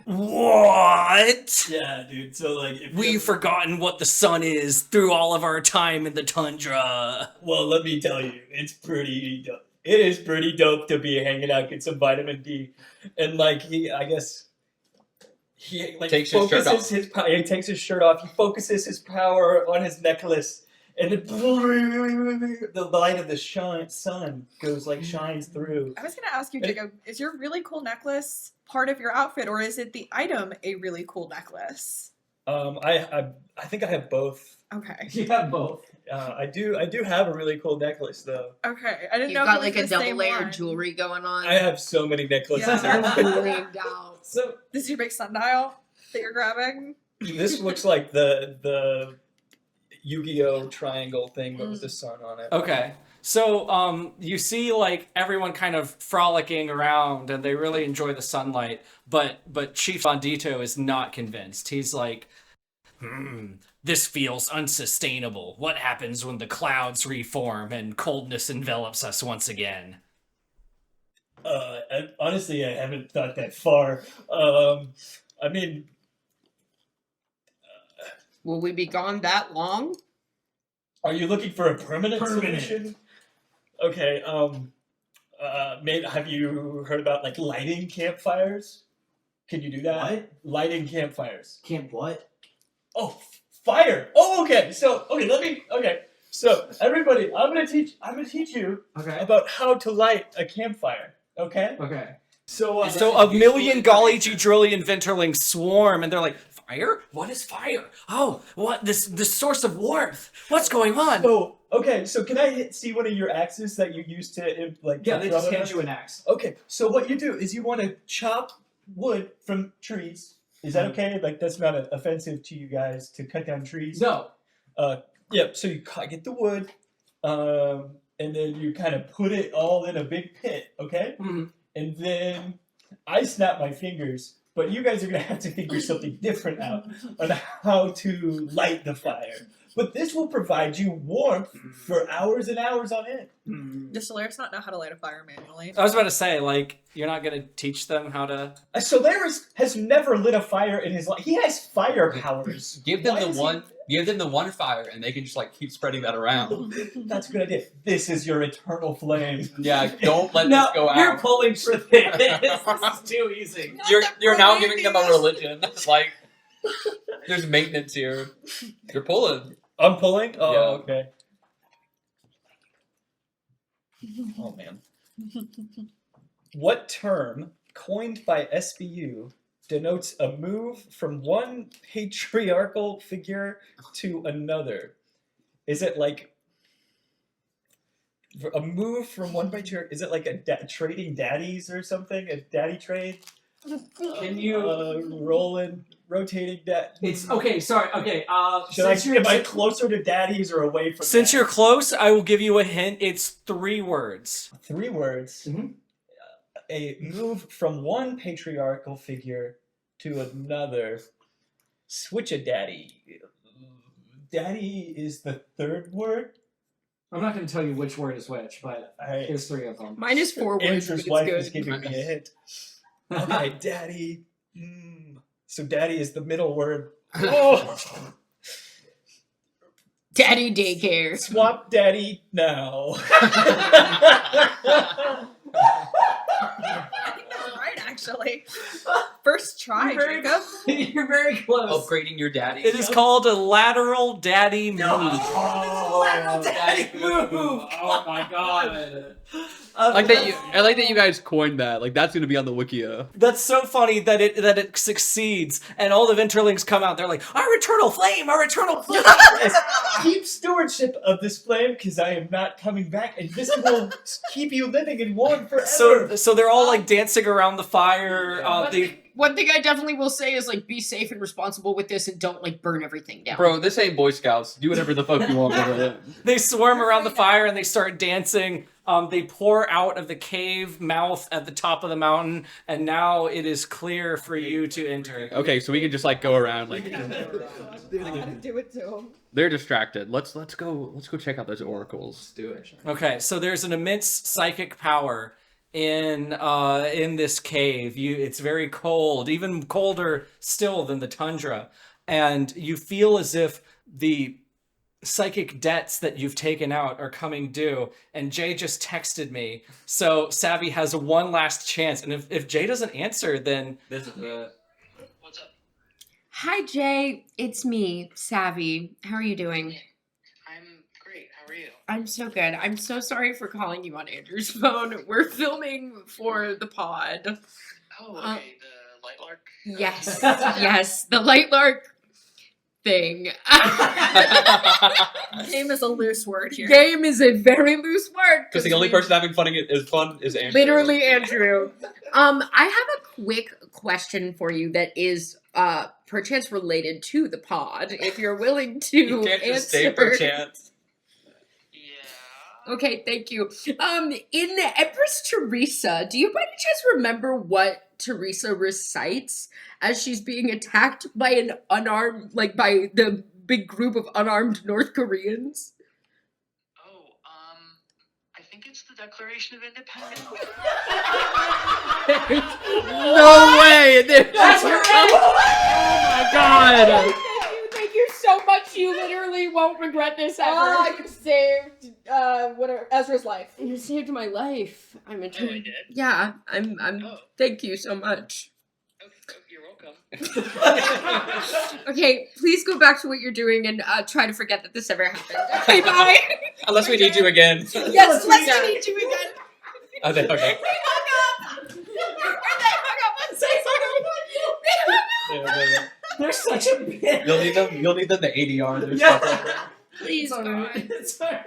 Speaker 3: What?
Speaker 6: Yeah, dude. So like, if
Speaker 3: We've forgotten what the sun is through all of our time in the tundra.
Speaker 6: well, let me tell you, it's pretty dope. It is pretty dope to be hanging out, get some vitamin D, and like he like
Speaker 4: Takes his shirt off.
Speaker 6: He takes his shirt off. He focuses his power on his necklace, and the light of the sun goes like shines through.
Speaker 1: I was going to ask you, Jacob, is your really cool necklace part of your outfit, or is it the item a really cool necklace?
Speaker 6: I think I have both.
Speaker 1: Okay.
Speaker 3: You have both.
Speaker 6: I do have a really cool necklace though.
Speaker 1: Okay. I didn't
Speaker 2: You've
Speaker 1: know
Speaker 2: got
Speaker 1: if
Speaker 2: like
Speaker 1: it
Speaker 2: a
Speaker 1: was the
Speaker 2: double
Speaker 1: same
Speaker 2: layered
Speaker 1: one.
Speaker 2: jewelry going on.
Speaker 6: I have so many necklaces.
Speaker 1: Yeah.
Speaker 2: Named out.
Speaker 6: So
Speaker 1: This is your big sundial that you're grabbing?
Speaker 6: this looks like the Yu-Gi-Oh triangle thing, but with the sun on it.
Speaker 3: Okay. So, you see, like, everyone kind of frolicking around, and they really enjoy the sunlight, but Chief Bandito is not convinced. He's like, this feels unsustainable. What happens when the clouds reform and coldness envelops us once again?
Speaker 6: Honestly, I haven't thought that far. I mean,
Speaker 2: Will we be gone that long?
Speaker 6: are you looking for a permanent solution? Okay. Have you heard about like lighting campfires? Can you do that?
Speaker 7: What?
Speaker 6: Lighting campfires.
Speaker 7: Camp what?
Speaker 6: Oh, fire! Oh, okay. So, So, everybody, I'm gonna teach you
Speaker 3: Okay.
Speaker 6: about how to light a campfire. Okay.
Speaker 3: Okay.
Speaker 6: So,
Speaker 3: So a million golly G-drillion Venterlings swarm, and they're like, fire? What is fire? Oh, what? This source of warmth. What's going on?
Speaker 6: So can I see one of your axes that you used to like?
Speaker 3: Yeah, they just
Speaker 6: throw at
Speaker 3: hand
Speaker 6: us?
Speaker 3: you an axe.
Speaker 6: Okay, so what you do is you want to chop wood from trees. Is that okay? Like that's not offensive to you guys to cut down trees?
Speaker 3: No.
Speaker 6: Yeah. So you get the wood, and then you kind of put it all in a big pit. Okay.
Speaker 3: Mhm.
Speaker 6: And then I snap my fingers, but you guys are gonna have to figure something different out on how to light the fire. But this will provide you warmth for hours and hours on end.
Speaker 1: Does Solaris not know how to light a fire manually?
Speaker 3: I was about to say, like, you're not gonna teach them how to.
Speaker 6: Solaris has never lit a fire in his life. He has fire powers.
Speaker 4: Give them
Speaker 6: Why
Speaker 4: the
Speaker 6: is he-
Speaker 4: one. Give them the one fire, and they can just like keep spreading that around.
Speaker 6: That's a good idea. This is your eternal flame.
Speaker 4: Yeah, don't let this go
Speaker 3: you're
Speaker 4: out.
Speaker 3: pulling for this. This is too easy.
Speaker 4: You're now giving them a religion. Like, there's maintenance here. You're pulling.
Speaker 6: I'm pulling? Oh,
Speaker 4: Yeah.
Speaker 6: okay. Oh, man. What term, coined by SBU, denotes a move from one patriarchal figure to another? Is it like a move from one patriarch? Is it like a trading daddies or something? A daddy trade?
Speaker 3: Can you?
Speaker 6: Rotating dad.
Speaker 3: It's okay. Sorry. Okay.
Speaker 6: Am I closer to daddies or away from?
Speaker 3: Since you're
Speaker 6: daddies?
Speaker 3: close, I will give you a hint. It's 3 words.
Speaker 6: 3 words.
Speaker 3: Mhm.
Speaker 6: A move from one patriarchal figure to another. Switch a daddy. Daddy is the 3rd word.
Speaker 3: I'm not going to tell you which word is which, but there's 3 of them.
Speaker 2: Mine is 4 words, but
Speaker 6: Andrew's
Speaker 2: it's
Speaker 6: wife is
Speaker 2: good.
Speaker 6: giving me a hint. Okay, daddy. So daddy is the middle word. Oh,
Speaker 2: Daddy daycare.
Speaker 6: swap daddy now.
Speaker 1: I think that's right, actually. First try,
Speaker 3: You're very-
Speaker 1: Jacob.
Speaker 3: You're very close.
Speaker 4: Upgrading your daddy.
Speaker 3: It is called a lateral daddy move.
Speaker 4: Oh,
Speaker 3: daddy move.
Speaker 5: Oh my god.
Speaker 3: Um,
Speaker 5: I like that you guys coined that. Like that's gonna be on the Wikia.
Speaker 3: That's so funny that it succeeds, and all the Ventrlings come out. They're like, "Our eternal flame, our eternal flame."
Speaker 6: Keep stewardship of this flame, because I am not coming back, and this will keep you living and warm forever.
Speaker 3: So they're all like dancing around the fire.
Speaker 2: One thing I definitely will say is like be safe and responsible with this, and don't like burn everything down.
Speaker 5: Bro, this ain't Boy Scouts. Do whatever the fuck you want with it.
Speaker 3: They swarm around the fire and they start dancing. They pour out of the cave mouth at the top of the mountain, and now it is clear for you to enter.
Speaker 5: Okay, so we can just like go around like
Speaker 1: Do it to him.
Speaker 5: they're distracted. Let's go check out those oracles.
Speaker 4: Do it.
Speaker 3: Okay, so there's an immense psychic power in this cave. It's very cold, even colder still than the tundra, and you feel as if the psychic debts that you've taken out are coming due. And Jay just texted me, so Savvy has one last chance, and if Jay doesn't answer, then
Speaker 4: This is the.
Speaker 7: What's up?
Speaker 2: Hi Jay, it's me, Savvy. How are you doing?
Speaker 7: I'm great. How are you?
Speaker 2: I'm so good. I'm so sorry for calling you on Andrew's phone. We're filming for the pod.
Speaker 7: Oh, okay. The Lightlark.
Speaker 2: Yes, yes, the Lightlark thing.
Speaker 1: Game is a loose word here.
Speaker 2: Game is a very loose word.
Speaker 4: Because the only person having fun is Andrew.
Speaker 2: Literally Andrew. I have a quick question for you that is perchance related to the pod. If you're willing to
Speaker 4: You can't just say
Speaker 2: answer.
Speaker 4: perchance.
Speaker 7: Yeah.
Speaker 2: Okay, thank you. In Empress Teresa, do you by any chance remember what Teresa recites as she's being attacked by an unarmed, like by the big group of unarmed North Koreans?
Speaker 7: Oh, I think it's the Declaration of Independence.
Speaker 5: No way! That's
Speaker 2: Oh
Speaker 5: my god!
Speaker 2: Thank you so much. You literally won't regret this ever.
Speaker 1: You saved Ezra's life.
Speaker 2: You saved my life. I'm a
Speaker 7: Oh, I did?
Speaker 2: Yeah, I'm
Speaker 7: Oh,
Speaker 2: thank you so much.
Speaker 7: okay, you're welcome.
Speaker 2: Okay, please go back to what you're doing and try to forget that this ever happened. Okay, bye.
Speaker 4: Unless we need you again.
Speaker 2: Yes, let's meet you again.
Speaker 4: Okay.
Speaker 2: We hung up. And they hung up and say something.
Speaker 3: they're such a bitch.
Speaker 4: You'll need them the ADR.
Speaker 3: Yeah.
Speaker 2: Please, God.
Speaker 3: It's alright.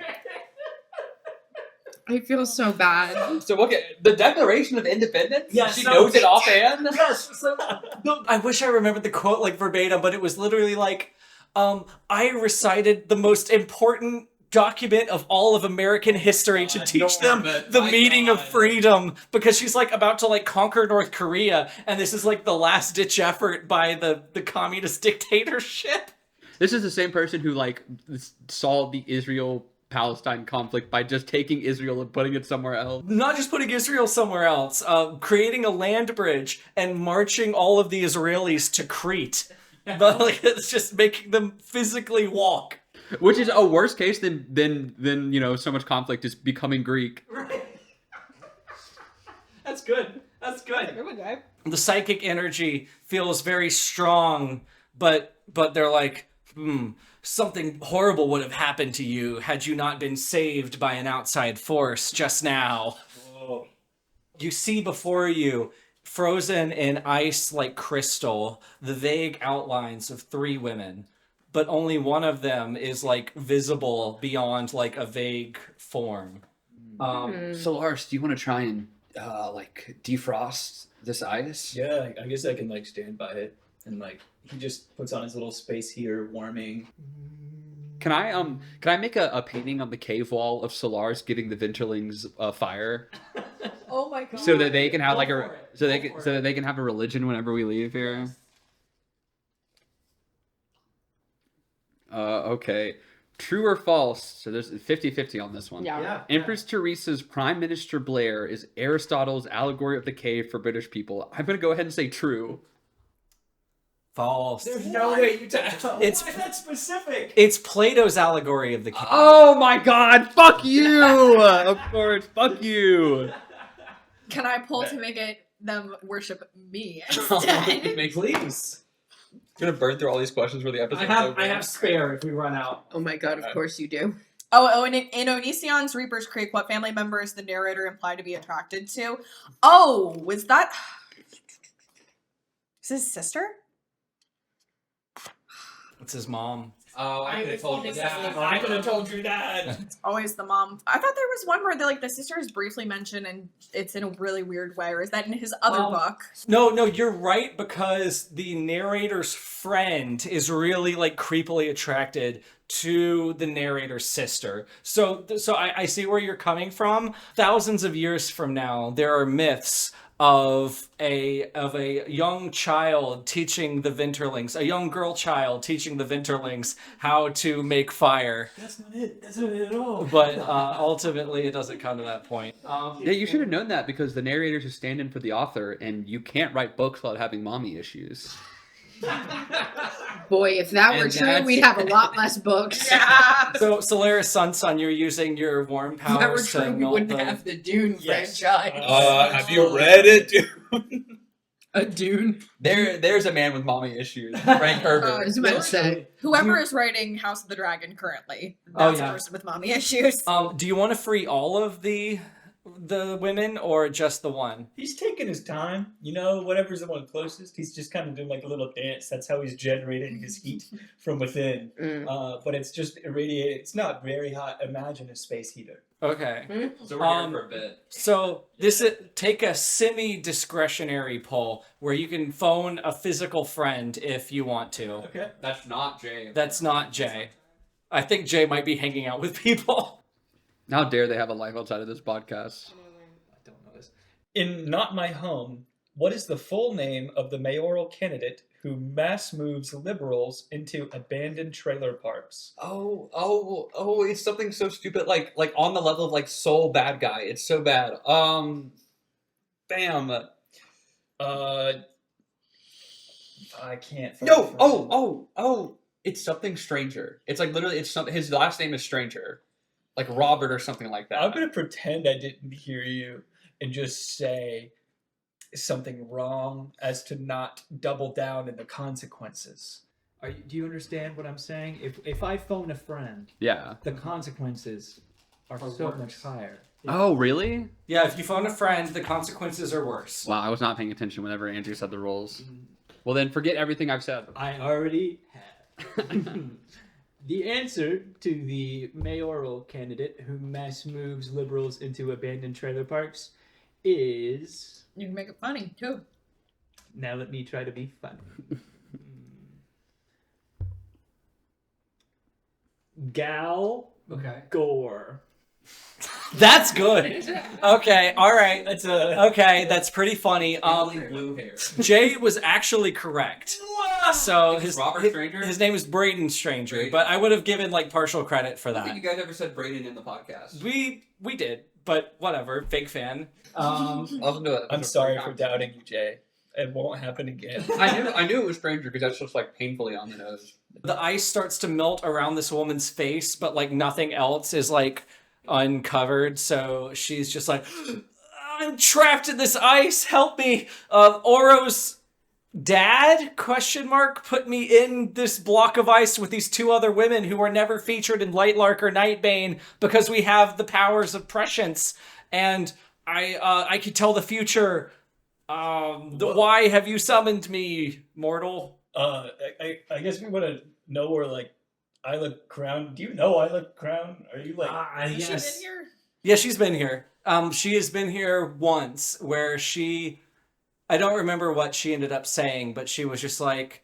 Speaker 2: I feel so bad.
Speaker 4: So okay, the Declaration of Independence.
Speaker 3: Yeah,
Speaker 4: she
Speaker 3: so-
Speaker 4: knows it offhand.
Speaker 3: Yes. So, no, I wish I remembered the quote like verbatim, but it was literally like, I recited the most important document of all of American history to teach them the meaning of freedom, because she's like about to like conquer North Korea, and this is like the last ditch effort by the communist dictatorship.
Speaker 5: This is the same person who like solved the Israel-Palestine conflict by just taking Israel and putting it somewhere else.
Speaker 3: Not just putting Israel somewhere else, creating a land bridge and marching all of the Israelis to Crete. But like, it's just making them physically walk.
Speaker 5: Which is a worse case than you know, so much conflict is becoming Greek.
Speaker 3: Right. That's good. That's good.
Speaker 1: Good one, guy.
Speaker 3: The psychic energy feels very strong, but they're like, something horrible would have happened to you had you not been saved by an outside force just now.
Speaker 4: Whoa.
Speaker 3: You see before you, frozen in ice like crystal, the vague outlines of 3 women, but only one of them is like visible beyond like a vague form.
Speaker 5: Solaris, do you want to try and like defrost this ice?
Speaker 6: Yeah, I guess I can like stand by it, and like he just puts on his little space heater, warming.
Speaker 5: Can I make a painting on the cave wall of Solaris giving the Ventrlings fire,
Speaker 1: Oh my god.
Speaker 5: so that they can have like
Speaker 3: Go
Speaker 5: a
Speaker 3: for it.
Speaker 5: so they
Speaker 3: Go
Speaker 5: can
Speaker 3: for
Speaker 5: so
Speaker 3: it.
Speaker 5: that they can have a religion whenever we leave here. Okay. True or false? So there's 50-50 on this one.
Speaker 2: Yeah.
Speaker 5: Empress Teresa's Prime Minister Blair is Aristotle's allegory of the cave for British people. I'm gonna go ahead and say true.
Speaker 3: False.
Speaker 6: There's no way you
Speaker 3: It's
Speaker 6: that specific.
Speaker 3: it's Plato's allegory of the cave.
Speaker 5: Oh my god, fuck you! Of course, fuck you!
Speaker 1: Can I pull to make it them worship me
Speaker 4: Oh,
Speaker 1: instead.
Speaker 4: please. Gonna burn through all these questions for the episode.
Speaker 3: I have spare if we run out.
Speaker 2: Oh my god, of course you do.
Speaker 1: Oh, and in Onision's Reaper's Creek, what family member is the narrator implied to be attracted to? Oh, was that... Is his sister?
Speaker 3: It's his mom.
Speaker 4: Oh, I could have told you that.
Speaker 6: I could have told you that.
Speaker 1: It's always the mom. I thought there was one where the sister is briefly mentioned and it's in a really weird way, or is that in his other book?
Speaker 3: No, you're right, because the narrator's friend is really like creepily attracted to the narrator's sister. So I see where you're coming from. Thousands of years from now, there are myths of a young child teaching the Vinterlings, a young girl child teaching the Vinterlings how to make fire.
Speaker 6: That's not it. That's not it at all.
Speaker 3: But ultimately, it doesn't come to that point.
Speaker 5: Yeah, you should have known that because the narrators are stand-in for the author, and you can't write books without having mommy issues.
Speaker 2: Boy, if that were
Speaker 4: And
Speaker 2: true,
Speaker 4: that's-
Speaker 2: we'd have a lot less books.
Speaker 1: Yeah.
Speaker 3: So, Solaris Sun, you're using your warm
Speaker 2: If that were
Speaker 3: powers to
Speaker 2: true, we
Speaker 3: melt
Speaker 2: wouldn't
Speaker 3: the...
Speaker 2: have the Dune
Speaker 6: Yes.
Speaker 2: franchise.
Speaker 4: Have you read it?
Speaker 2: A Dune?
Speaker 4: There's a man with mommy issues. Frank Herbert.
Speaker 2: I was about to say.
Speaker 1: Whoever is writing House of the Dragon currently,
Speaker 3: Oh,
Speaker 1: that's
Speaker 3: yeah.
Speaker 1: a person with mommy issues.
Speaker 3: Do you want to free all of the women or just the one?
Speaker 6: He's taking his time, whatever's the one closest. He's just kind of doing like a little dance. That's how he's generating his heat from within. But it's just irradiated. It's not very hot. Imagine a space heater.
Speaker 3: Okay.
Speaker 4: So we're here for a bit.
Speaker 3: So take a semi-discretionary poll where you can phone a physical friend if you want to.
Speaker 6: Okay.
Speaker 4: That's not Jay.
Speaker 3: That's not Jay. I think Jay might be hanging out with people.
Speaker 5: How dare they have a life outside of this podcast?
Speaker 6: I don't know this. In Not My Home, what is the full name of the mayoral candidate who mass moves liberals into abandoned trailer parks?
Speaker 4: Oh, it's something so stupid, like on the level of like Soul Bad Guy. It's so bad. Damn.
Speaker 6: I can't.
Speaker 4: No. Oh. It's something Stranger. It's like literally. It's something. His last name is Stranger, like Robert or something like that.
Speaker 6: I'm gonna pretend I didn't hear you and just say something wrong as to not double down in the consequences.
Speaker 8: Do you understand what I'm saying? If I phone a friend,
Speaker 5: Yeah.
Speaker 8: the consequences are so much higher.
Speaker 5: Oh, really?
Speaker 3: Yeah, if you phone a friend, the consequences are worse.
Speaker 5: Wow, I was not paying attention whenever Andrew said the rules. Well, then forget everything I've said.
Speaker 8: I already have. The answer to the mayoral candidate who mass moves liberals into abandoned trailer parks is...
Speaker 1: You can make it funny too.
Speaker 8: Now let me try to be funny. Gal
Speaker 3: Okay.
Speaker 8: Gore.
Speaker 3: That's good. Okay, all right.
Speaker 6: That's a
Speaker 3: Okay, that's pretty funny.
Speaker 4: blue hair.
Speaker 3: Jay was actually correct. So his
Speaker 4: Robert Stranger?
Speaker 3: his name is Braden Stranger,
Speaker 4: Braden.
Speaker 3: but I would have given like partial credit for
Speaker 4: I don't think
Speaker 3: that.
Speaker 4: you guys ever said Braden in the podcast.
Speaker 3: We did, but whatever. Fake fan.
Speaker 4: I'll do it.
Speaker 6: I'm sorry for doubting you, Jay. It won't happen again.
Speaker 4: I knew it was Stranger because that's just like painfully on the nose.
Speaker 3: The ice starts to melt around this woman's face, but like nothing else is like uncovered. So she's just like, I'm trapped in this ice. Help me. Oro's dad put me in this block of ice with these two other women who were never featured in Lightlark or Nightbane because we have the powers of prescience, and I could tell the future. Why have you summoned me, mortal?
Speaker 6: I guess we want to know where like Isla Crown. Do you know Isla Crown? Are you like?
Speaker 1: Has she
Speaker 8: Yes.
Speaker 1: been here?
Speaker 3: Yeah, she's been here. She has been here once where I don't remember what she ended up saying, but she was just like,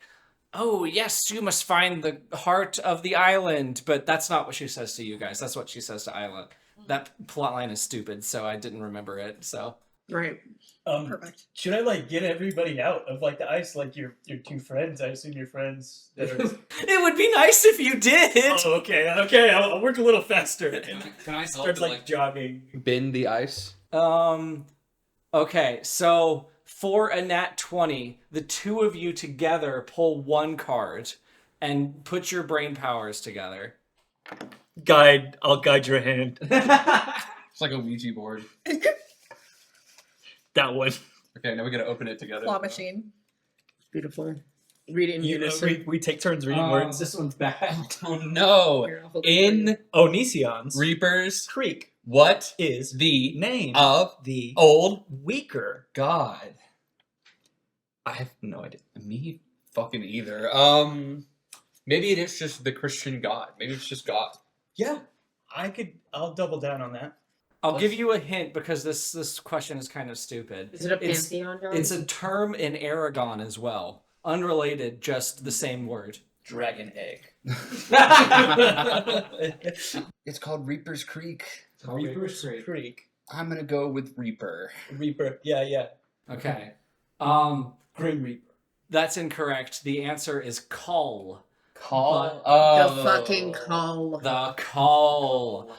Speaker 3: oh, yes, you must find the heart of the island. But that's not what she says to you guys. That's what she says to Isla. That plotline is stupid, so I didn't remember it. So
Speaker 2: Right.
Speaker 1: Perfect.
Speaker 6: Should I like get everybody out of like the ice? Like your two friends? I assume your friends. That are...
Speaker 3: it would be nice if you did.
Speaker 6: Oh, okay. I'll work a little faster.
Speaker 4: Can I help
Speaker 6: Start
Speaker 4: with,
Speaker 6: like jogging.
Speaker 5: Bend the ice.
Speaker 3: Okay, so for a nat 20, the two of you together pull one card and put your brain powers together.
Speaker 6: I'll guide your hand.
Speaker 4: It's like a Ouija board.
Speaker 6: That one.
Speaker 4: Okay, now we gotta open it together.
Speaker 1: Claw machine.
Speaker 2: Beautiful. Read it in unison.
Speaker 6: We take turns reading words.
Speaker 8: This one's bad.
Speaker 4: Oh no!
Speaker 2: Here, I'll hold it for you.
Speaker 4: In
Speaker 6: Onision's
Speaker 4: Reaper's
Speaker 6: Creek
Speaker 4: what
Speaker 6: is
Speaker 4: the
Speaker 6: name
Speaker 4: of
Speaker 6: the
Speaker 4: old
Speaker 6: weaker.
Speaker 4: god? I have no idea. Me fucking either. Maybe it is just the Christian God. Maybe it's just God.
Speaker 6: Yeah, I'll double down on that.
Speaker 3: I'll give you a hint because this question is kind of stupid.
Speaker 2: Is it a
Speaker 3: It's-
Speaker 2: pantheon, John?
Speaker 3: It's a term in Aragon as well. Unrelated, just the same word.
Speaker 6: Dragon egg.
Speaker 4: It's called Reaper's Creek.
Speaker 6: Reaper's Creek.
Speaker 4: I'm gonna go with Reaper.
Speaker 6: Reaper. Yeah.
Speaker 3: Okay.
Speaker 6: Grim Reaper.
Speaker 3: That's incorrect. The answer is Cull.
Speaker 4: Call.
Speaker 2: The fucking call.
Speaker 3: The Cull.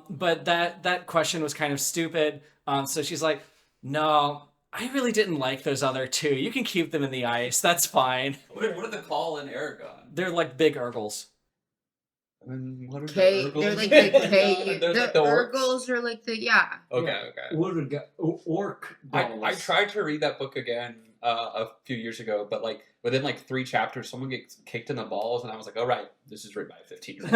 Speaker 3: But that question was kind of stupid. So she's like, no, I really didn't like those other two. You can keep them in the ice. That's fine.
Speaker 4: What are the call in Aragon?
Speaker 3: They're like big urgles.
Speaker 4: And what are
Speaker 2: K,
Speaker 4: the
Speaker 2: they're
Speaker 4: Urgles?
Speaker 2: like the K.
Speaker 4: They're
Speaker 2: The
Speaker 4: like the orcs?
Speaker 2: Urgles are like the, yeah.
Speaker 4: Okay.
Speaker 8: Orc
Speaker 4: I
Speaker 8: dolls.
Speaker 4: tried to read that book again a few years ago, but like within like 3 chapters, someone gets kicked in the balls, and I was like, "All right, this is written by a 15-year-old."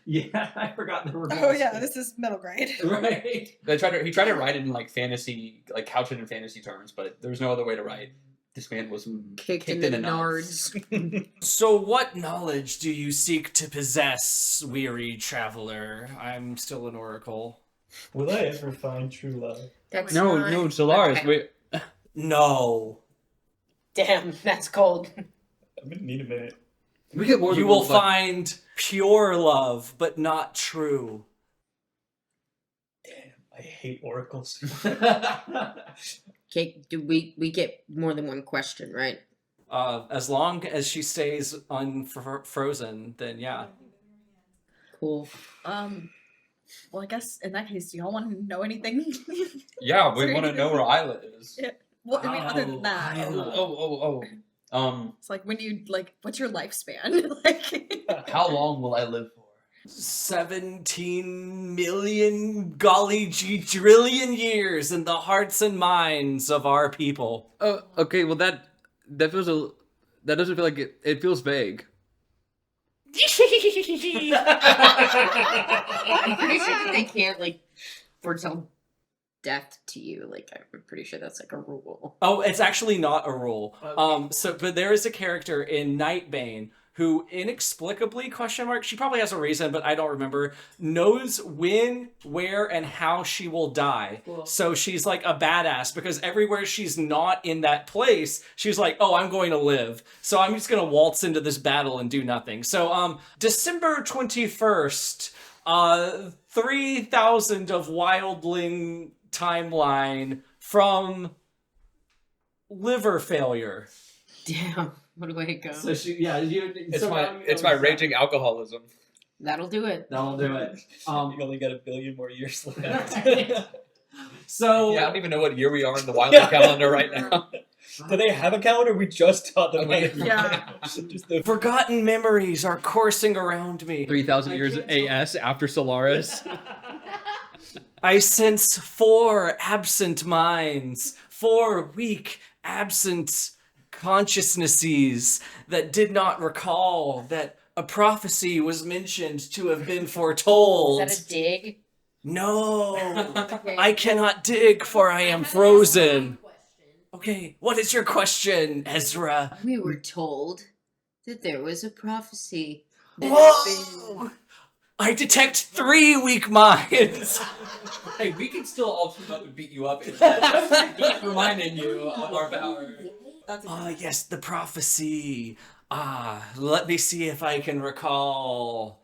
Speaker 8: Yeah, I forgot the
Speaker 1: Oh yeah, this is middle grade.
Speaker 8: right.
Speaker 4: He tried to write it in like fantasy, like couch it in fantasy terms, but there was no other way to write. This man was
Speaker 2: Kicked in the nards.
Speaker 3: So what knowledge do you seek to possess, weary traveler? I'm still an oracle.
Speaker 6: Will I ever find true love?
Speaker 2: That's
Speaker 4: No,
Speaker 2: not...
Speaker 4: Solaris.
Speaker 2: Okay.
Speaker 4: Wait.
Speaker 3: No.
Speaker 2: Damn, that's cold.
Speaker 6: I'm gonna need a minute.
Speaker 5: We get more
Speaker 3: You
Speaker 5: than
Speaker 3: will
Speaker 5: one button.
Speaker 3: find pure love, but not true.
Speaker 6: Damn, I hate oracles.
Speaker 2: Okay, do we get more than one question, right?
Speaker 3: As long as she stays unfrozen, then yeah.
Speaker 2: Cool.
Speaker 1: Well, I guess in that case, do y'all want to know anything?
Speaker 4: Yeah, we want to know where Isla is.
Speaker 1: Yeah. Well, I mean, other than that,
Speaker 4: Oh.
Speaker 1: it's like when you what's your lifespan? Like,
Speaker 4: How long will I live for?
Speaker 3: 17 million golly gee trillion years in the hearts and minds of our people.
Speaker 5: Oh, okay. Well, that feels that doesn't feel like it feels vague.
Speaker 2: I'm pretty sure that they can't, like, foretell death to you. Like, I'm pretty sure that's, like, a rule.
Speaker 3: Oh, it's actually not a rule.
Speaker 8: Okay.
Speaker 3: But there is a character in Nightbane who inexplicably, she probably has a reason, but I don't remember, knows when, where, and how she will die.
Speaker 2: Cool.
Speaker 3: So she's like a badass because everywhere she's not in that place, she's like, oh, I'm going to live. So I'm just going to waltz into this battle and do nothing. So December 21st, 3000 of Wildling timeline from liver failure.
Speaker 2: Damn. What a way to go.
Speaker 8: So you.
Speaker 4: It's my raging alcoholism.
Speaker 2: That'll do it.
Speaker 3: That'll do it.
Speaker 6: You only got 1 billion more years left.
Speaker 3: So
Speaker 4: Yeah, I don't even know what year we are in the Wildling calendar right now.
Speaker 6: Do they have a calendar? We just taught them.
Speaker 4: Okay.
Speaker 1: Yeah.
Speaker 6: Just the
Speaker 3: forgotten memories are coursing around me.
Speaker 5: 3,000 years AS after Solaris.
Speaker 3: I sense 4 absent minds, 4 weak, absent consciousnesses that did not recall that a prophecy was mentioned to have been foretold.
Speaker 2: Is that a dig?
Speaker 3: No,
Speaker 2: Okay.
Speaker 3: I cannot dig, for I am frozen. Okay, what is your question, Ezra?
Speaker 2: We were told that there was a prophecy. That
Speaker 3: Whoa! I detect 3 weak minds.
Speaker 4: Hey, we can still all team up and beat you up. Just reminding you of our power.
Speaker 3: Ah, yes, the prophecy. Let me see if I can recall.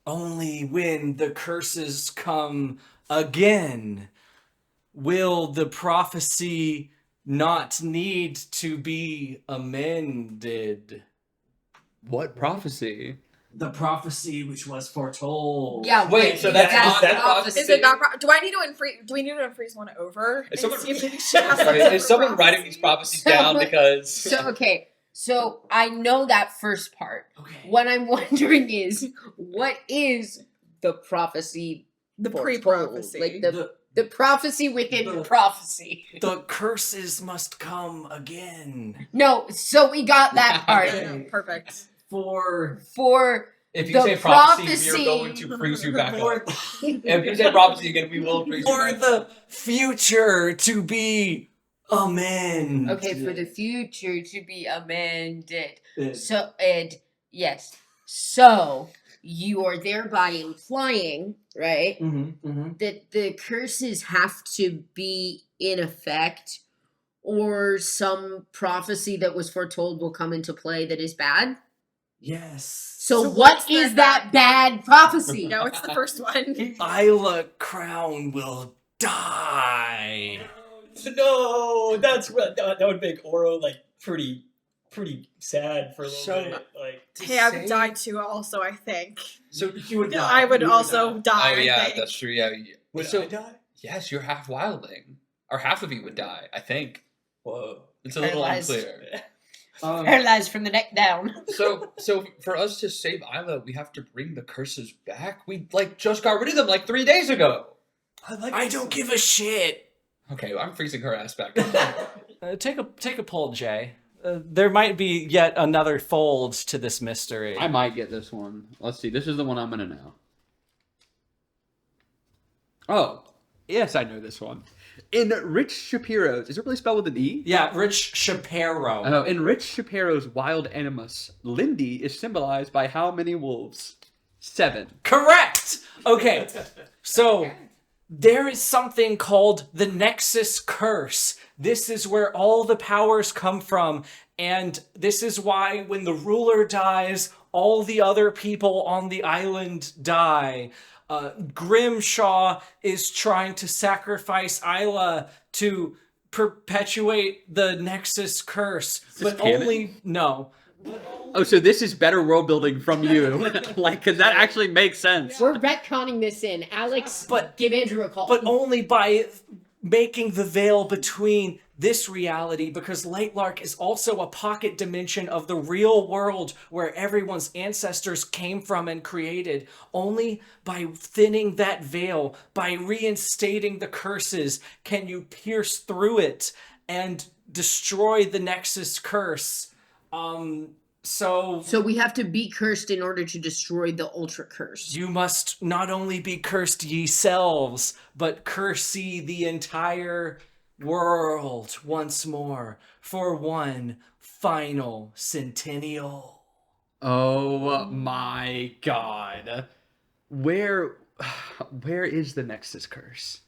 Speaker 3: Only when the curses come again will the prophecy not need to be amended.
Speaker 5: What prophecy?
Speaker 3: The prophecy which was foretold.
Speaker 2: Yeah,
Speaker 4: Wait, so that's not that prophecy?
Speaker 1: Is it not? Do I need to unfreeze? Do we need to unfreeze one over?
Speaker 4: Is
Speaker 1: and
Speaker 4: someone-
Speaker 1: see if it has
Speaker 4: Sorry,
Speaker 1: some
Speaker 4: is someone
Speaker 1: prophecy?
Speaker 4: writing these prophecies down because
Speaker 2: So I know that first part.
Speaker 3: Okay.
Speaker 2: What I'm wondering is, what is the prophecy
Speaker 1: The
Speaker 2: foretold,
Speaker 1: pre-prophecy.
Speaker 2: like the prophecy within the prophecy.
Speaker 3: The curses must come again.
Speaker 2: No, so we got that part.
Speaker 1: Yeah, perfect.
Speaker 3: For
Speaker 4: If you
Speaker 2: The
Speaker 4: say prophecy,
Speaker 2: prophecy.
Speaker 4: we're going to freeze you back
Speaker 3: for,
Speaker 4: up. If you say prophecy again, we will freeze you
Speaker 3: for
Speaker 4: back
Speaker 3: the future to be amended.
Speaker 2: Okay, for the future to be amended.
Speaker 3: Uh,
Speaker 2: So, and yes. So, you are thereby implying, right, that the curses have to be in effect, or some prophecy that was foretold will come into play that is bad?
Speaker 3: Yes.
Speaker 2: So,
Speaker 1: So
Speaker 2: what
Speaker 1: what's
Speaker 2: is
Speaker 1: that
Speaker 2: that bad prophecy?
Speaker 1: No, it's the first one.
Speaker 3: Isla Crown will die.
Speaker 6: No, that would make Oro like pretty sad for a little
Speaker 3: So-
Speaker 6: bit. Like,
Speaker 1: Hey, I would die too. Also, I think.
Speaker 3: So you would
Speaker 1: I would also die.
Speaker 4: Oh yeah,
Speaker 1: I think.
Speaker 4: that's true. Yeah.
Speaker 6: would
Speaker 4: So
Speaker 6: I die?
Speaker 4: yes, you're half wildling, or half of you would die. I think
Speaker 6: Whoa.
Speaker 4: it's a little
Speaker 2: Paralyzed.
Speaker 4: unclear.
Speaker 2: Paralyzed from the neck down.
Speaker 4: So for us to save Isla, we have to bring the curses back. We just got rid of them like 3 days ago.
Speaker 3: I don't give a shit.
Speaker 4: Okay, I'm freezing her ass back.
Speaker 3: Take a poll, Jay. There might be yet another fold to this mystery.
Speaker 5: I might get this one. Let's see. This is the one I'm gonna know. Oh, yes, I know this one. In Rich Shapiro's, is it really spelled with an E?
Speaker 3: Yeah, Rich Shapiro.
Speaker 5: Oh, in Rich Shapiro's Wild Animus, Lindy is symbolized by how many wolves? 7.
Speaker 3: Correct. Okay. So there is something called the Nexus Curse. This is where all the powers come from, and this is why when the ruler dies, all the other people on the island die. Grimshaw is trying to sacrifice Isla to perpetuate the Nexus Curse, but
Speaker 5: canon?
Speaker 3: only no.
Speaker 5: Oh, so this is better world building from you. Because that actually makes sense.
Speaker 2: We're retconning this in. Alex,
Speaker 3: But-
Speaker 2: give Andrew a call.
Speaker 3: But only by making the veil between this reality, because Lightlark is also a pocket dimension of the real world where everyone's ancestors came from and created. Only by thinning that veil, by reinstating the curses, can you pierce through it and destroy the Nexus Curse. So
Speaker 2: we have to be cursed in order to destroy the Ultra Curse.
Speaker 3: you must not only be cursed ye selves, but curse ye the entire world once more for one final centennial.
Speaker 5: Oh my god. Where is the Nexus Curse?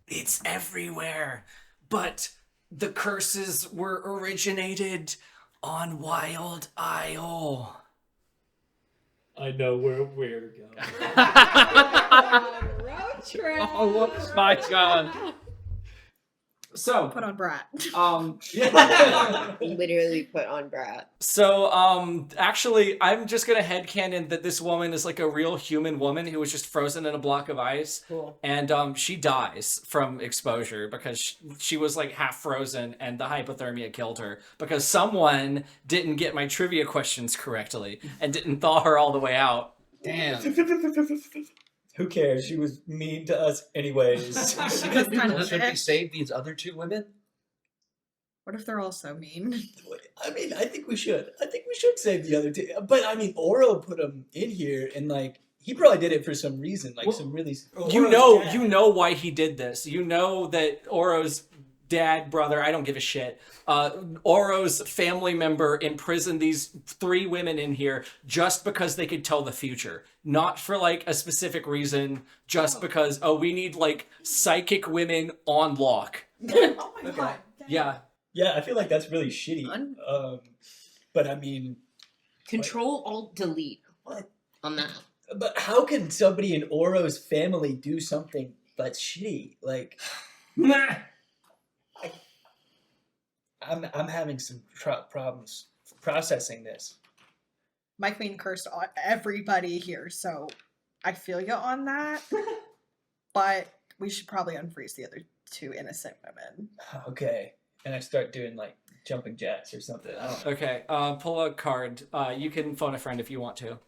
Speaker 3: It's everywhere, but the curses were originated on Wild Isle.
Speaker 8: I know where we're going.
Speaker 5: Oh my god.
Speaker 3: So,
Speaker 1: Put on Brat.
Speaker 2: Literally put on Brat.
Speaker 3: Actually, I'm just gonna headcanon that this woman is like a real human woman who was just frozen in a block of ice.
Speaker 2: Cool.
Speaker 3: And she dies from exposure because she was like half frozen and the hypothermia killed her because someone didn't get my trivia questions correctly and didn't thaw her all the way out.
Speaker 4: Damn.
Speaker 6: Who cares? She was mean to us anyways.
Speaker 1: That's kind of
Speaker 4: Should we
Speaker 1: it.
Speaker 4: save these other 2 women?
Speaker 1: What if they're all so mean?
Speaker 6: I mean, I think we should. I think we should save the other 2. But I mean, Oro put him in here, and like he probably did it for some reason, like some really.
Speaker 3: You know why he did this. You know that Oro's dad, brother, I don't give a shit. Oro's family member imprisoned these 3 women in here just because they could tell the future. Not for like a specific reason, just because, we need like psychic women on lock.
Speaker 1: Oh my god.
Speaker 3: Yeah.
Speaker 6: Yeah, I feel like that's really shitty.
Speaker 1: Fun.
Speaker 6: But I mean,
Speaker 2: Control Alt Delete
Speaker 6: what?
Speaker 2: on that.
Speaker 6: But how can somebody in Oro's family do something that's shitty? Like, I'm having some problems processing this.
Speaker 1: My queen cursed everybody here, so I feel you on that. But we should probably unfreeze the other 2 innocent women.
Speaker 6: Okay, and I start doing like jumping jacks or something. I don't know.
Speaker 3: Okay. Pull a card. You can phone a friend if you want to.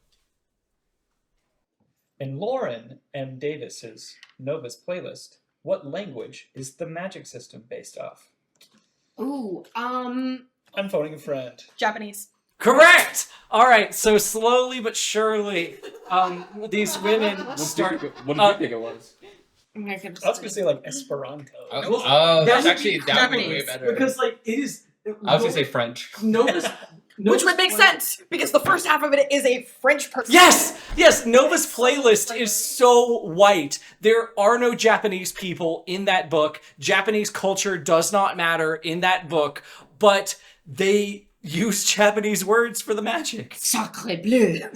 Speaker 9: In Lauren M. Davis's Nova's playlist, what language is the magic system based off?
Speaker 2: Ooh,
Speaker 9: I'm phoning a friend.
Speaker 1: Japanese.
Speaker 3: Correct. All right. So slowly but surely, these women start.
Speaker 5: What did you think it was?
Speaker 2: I'm gonna
Speaker 9: I was gonna say like Esperanto.
Speaker 4: Oh,
Speaker 8: That's
Speaker 4: that's actually that would be way
Speaker 1: Japanese,
Speaker 4: better.
Speaker 8: Because like it is.
Speaker 4: I was gonna say French.
Speaker 8: Nova's,
Speaker 1: Which would make sense because the first half of it is a French person.
Speaker 3: Yes. Nova's playlist is so white. There are no Japanese people in that book. Japanese culture does not matter in that book, but they use Japanese words for the magic.
Speaker 2: Sacre bleu.
Speaker 4: Wait,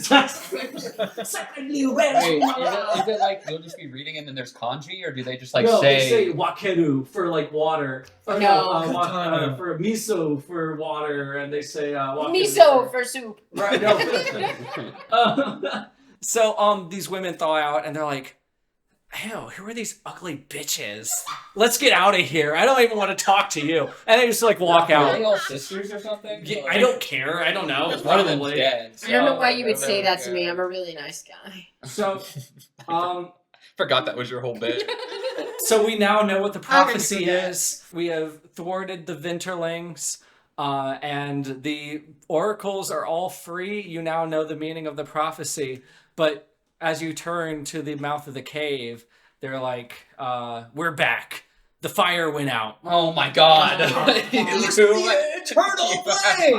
Speaker 4: is it like you'll just be reading and then there's kanji, or do they just like
Speaker 8: no,
Speaker 4: say?
Speaker 8: they say wakeru for like water. Or
Speaker 2: No.
Speaker 8: for miso for water, and they say wakeru
Speaker 2: Miso for soup.
Speaker 8: Right. No.
Speaker 3: So these women thaw out and they're like, ew, who are these ugly bitches? Let's get out of here. I don't even want to talk to you. And they just like walk
Speaker 4: Are they
Speaker 3: out.
Speaker 4: all sisters or something?
Speaker 3: Yeah, I don't care. I don't know.
Speaker 4: One of them's
Speaker 3: Probably.
Speaker 4: dead.
Speaker 2: I don't know
Speaker 4: so
Speaker 2: why you would
Speaker 4: don't
Speaker 2: say
Speaker 4: know.
Speaker 2: that to me. I'm a really nice guy.
Speaker 8: So,
Speaker 4: Forgot that was your whole bit.
Speaker 3: So we now know what the prophecy
Speaker 1: forget.
Speaker 3: is. We have thwarted the Winterlings, and the oracles are all free. You now know the meaning of the prophecy. But as you turn to the mouth of the cave, they're like, we're back. The fire went out.
Speaker 4: Oh my god.
Speaker 6: It's the eternal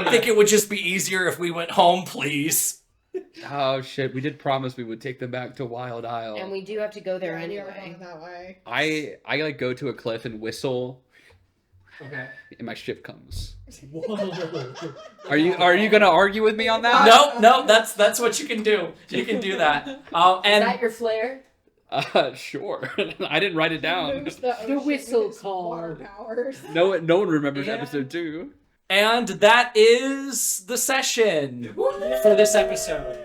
Speaker 3: I think it would just be easier if we went home, please.
Speaker 5: Oh shit, we did promise we would take them back to Wild Isle.
Speaker 2: And we do have to go there
Speaker 10: Yeah, we are
Speaker 2: anyway.
Speaker 10: going that way.
Speaker 5: I like go to a cliff and whistle
Speaker 8: okay.
Speaker 5: and my ship comes.
Speaker 6: Whoa.
Speaker 5: Are you gonna argue with me on that?
Speaker 3: No, that's what you can do. You can do that.
Speaker 2: Is
Speaker 3: And
Speaker 2: that your flair?
Speaker 5: Sure. I didn't write it down.
Speaker 2: The whistle call.
Speaker 10: Water powers.
Speaker 5: No one remembers
Speaker 3: Yeah.
Speaker 5: episode 2.
Speaker 3: and that is the session for this episode.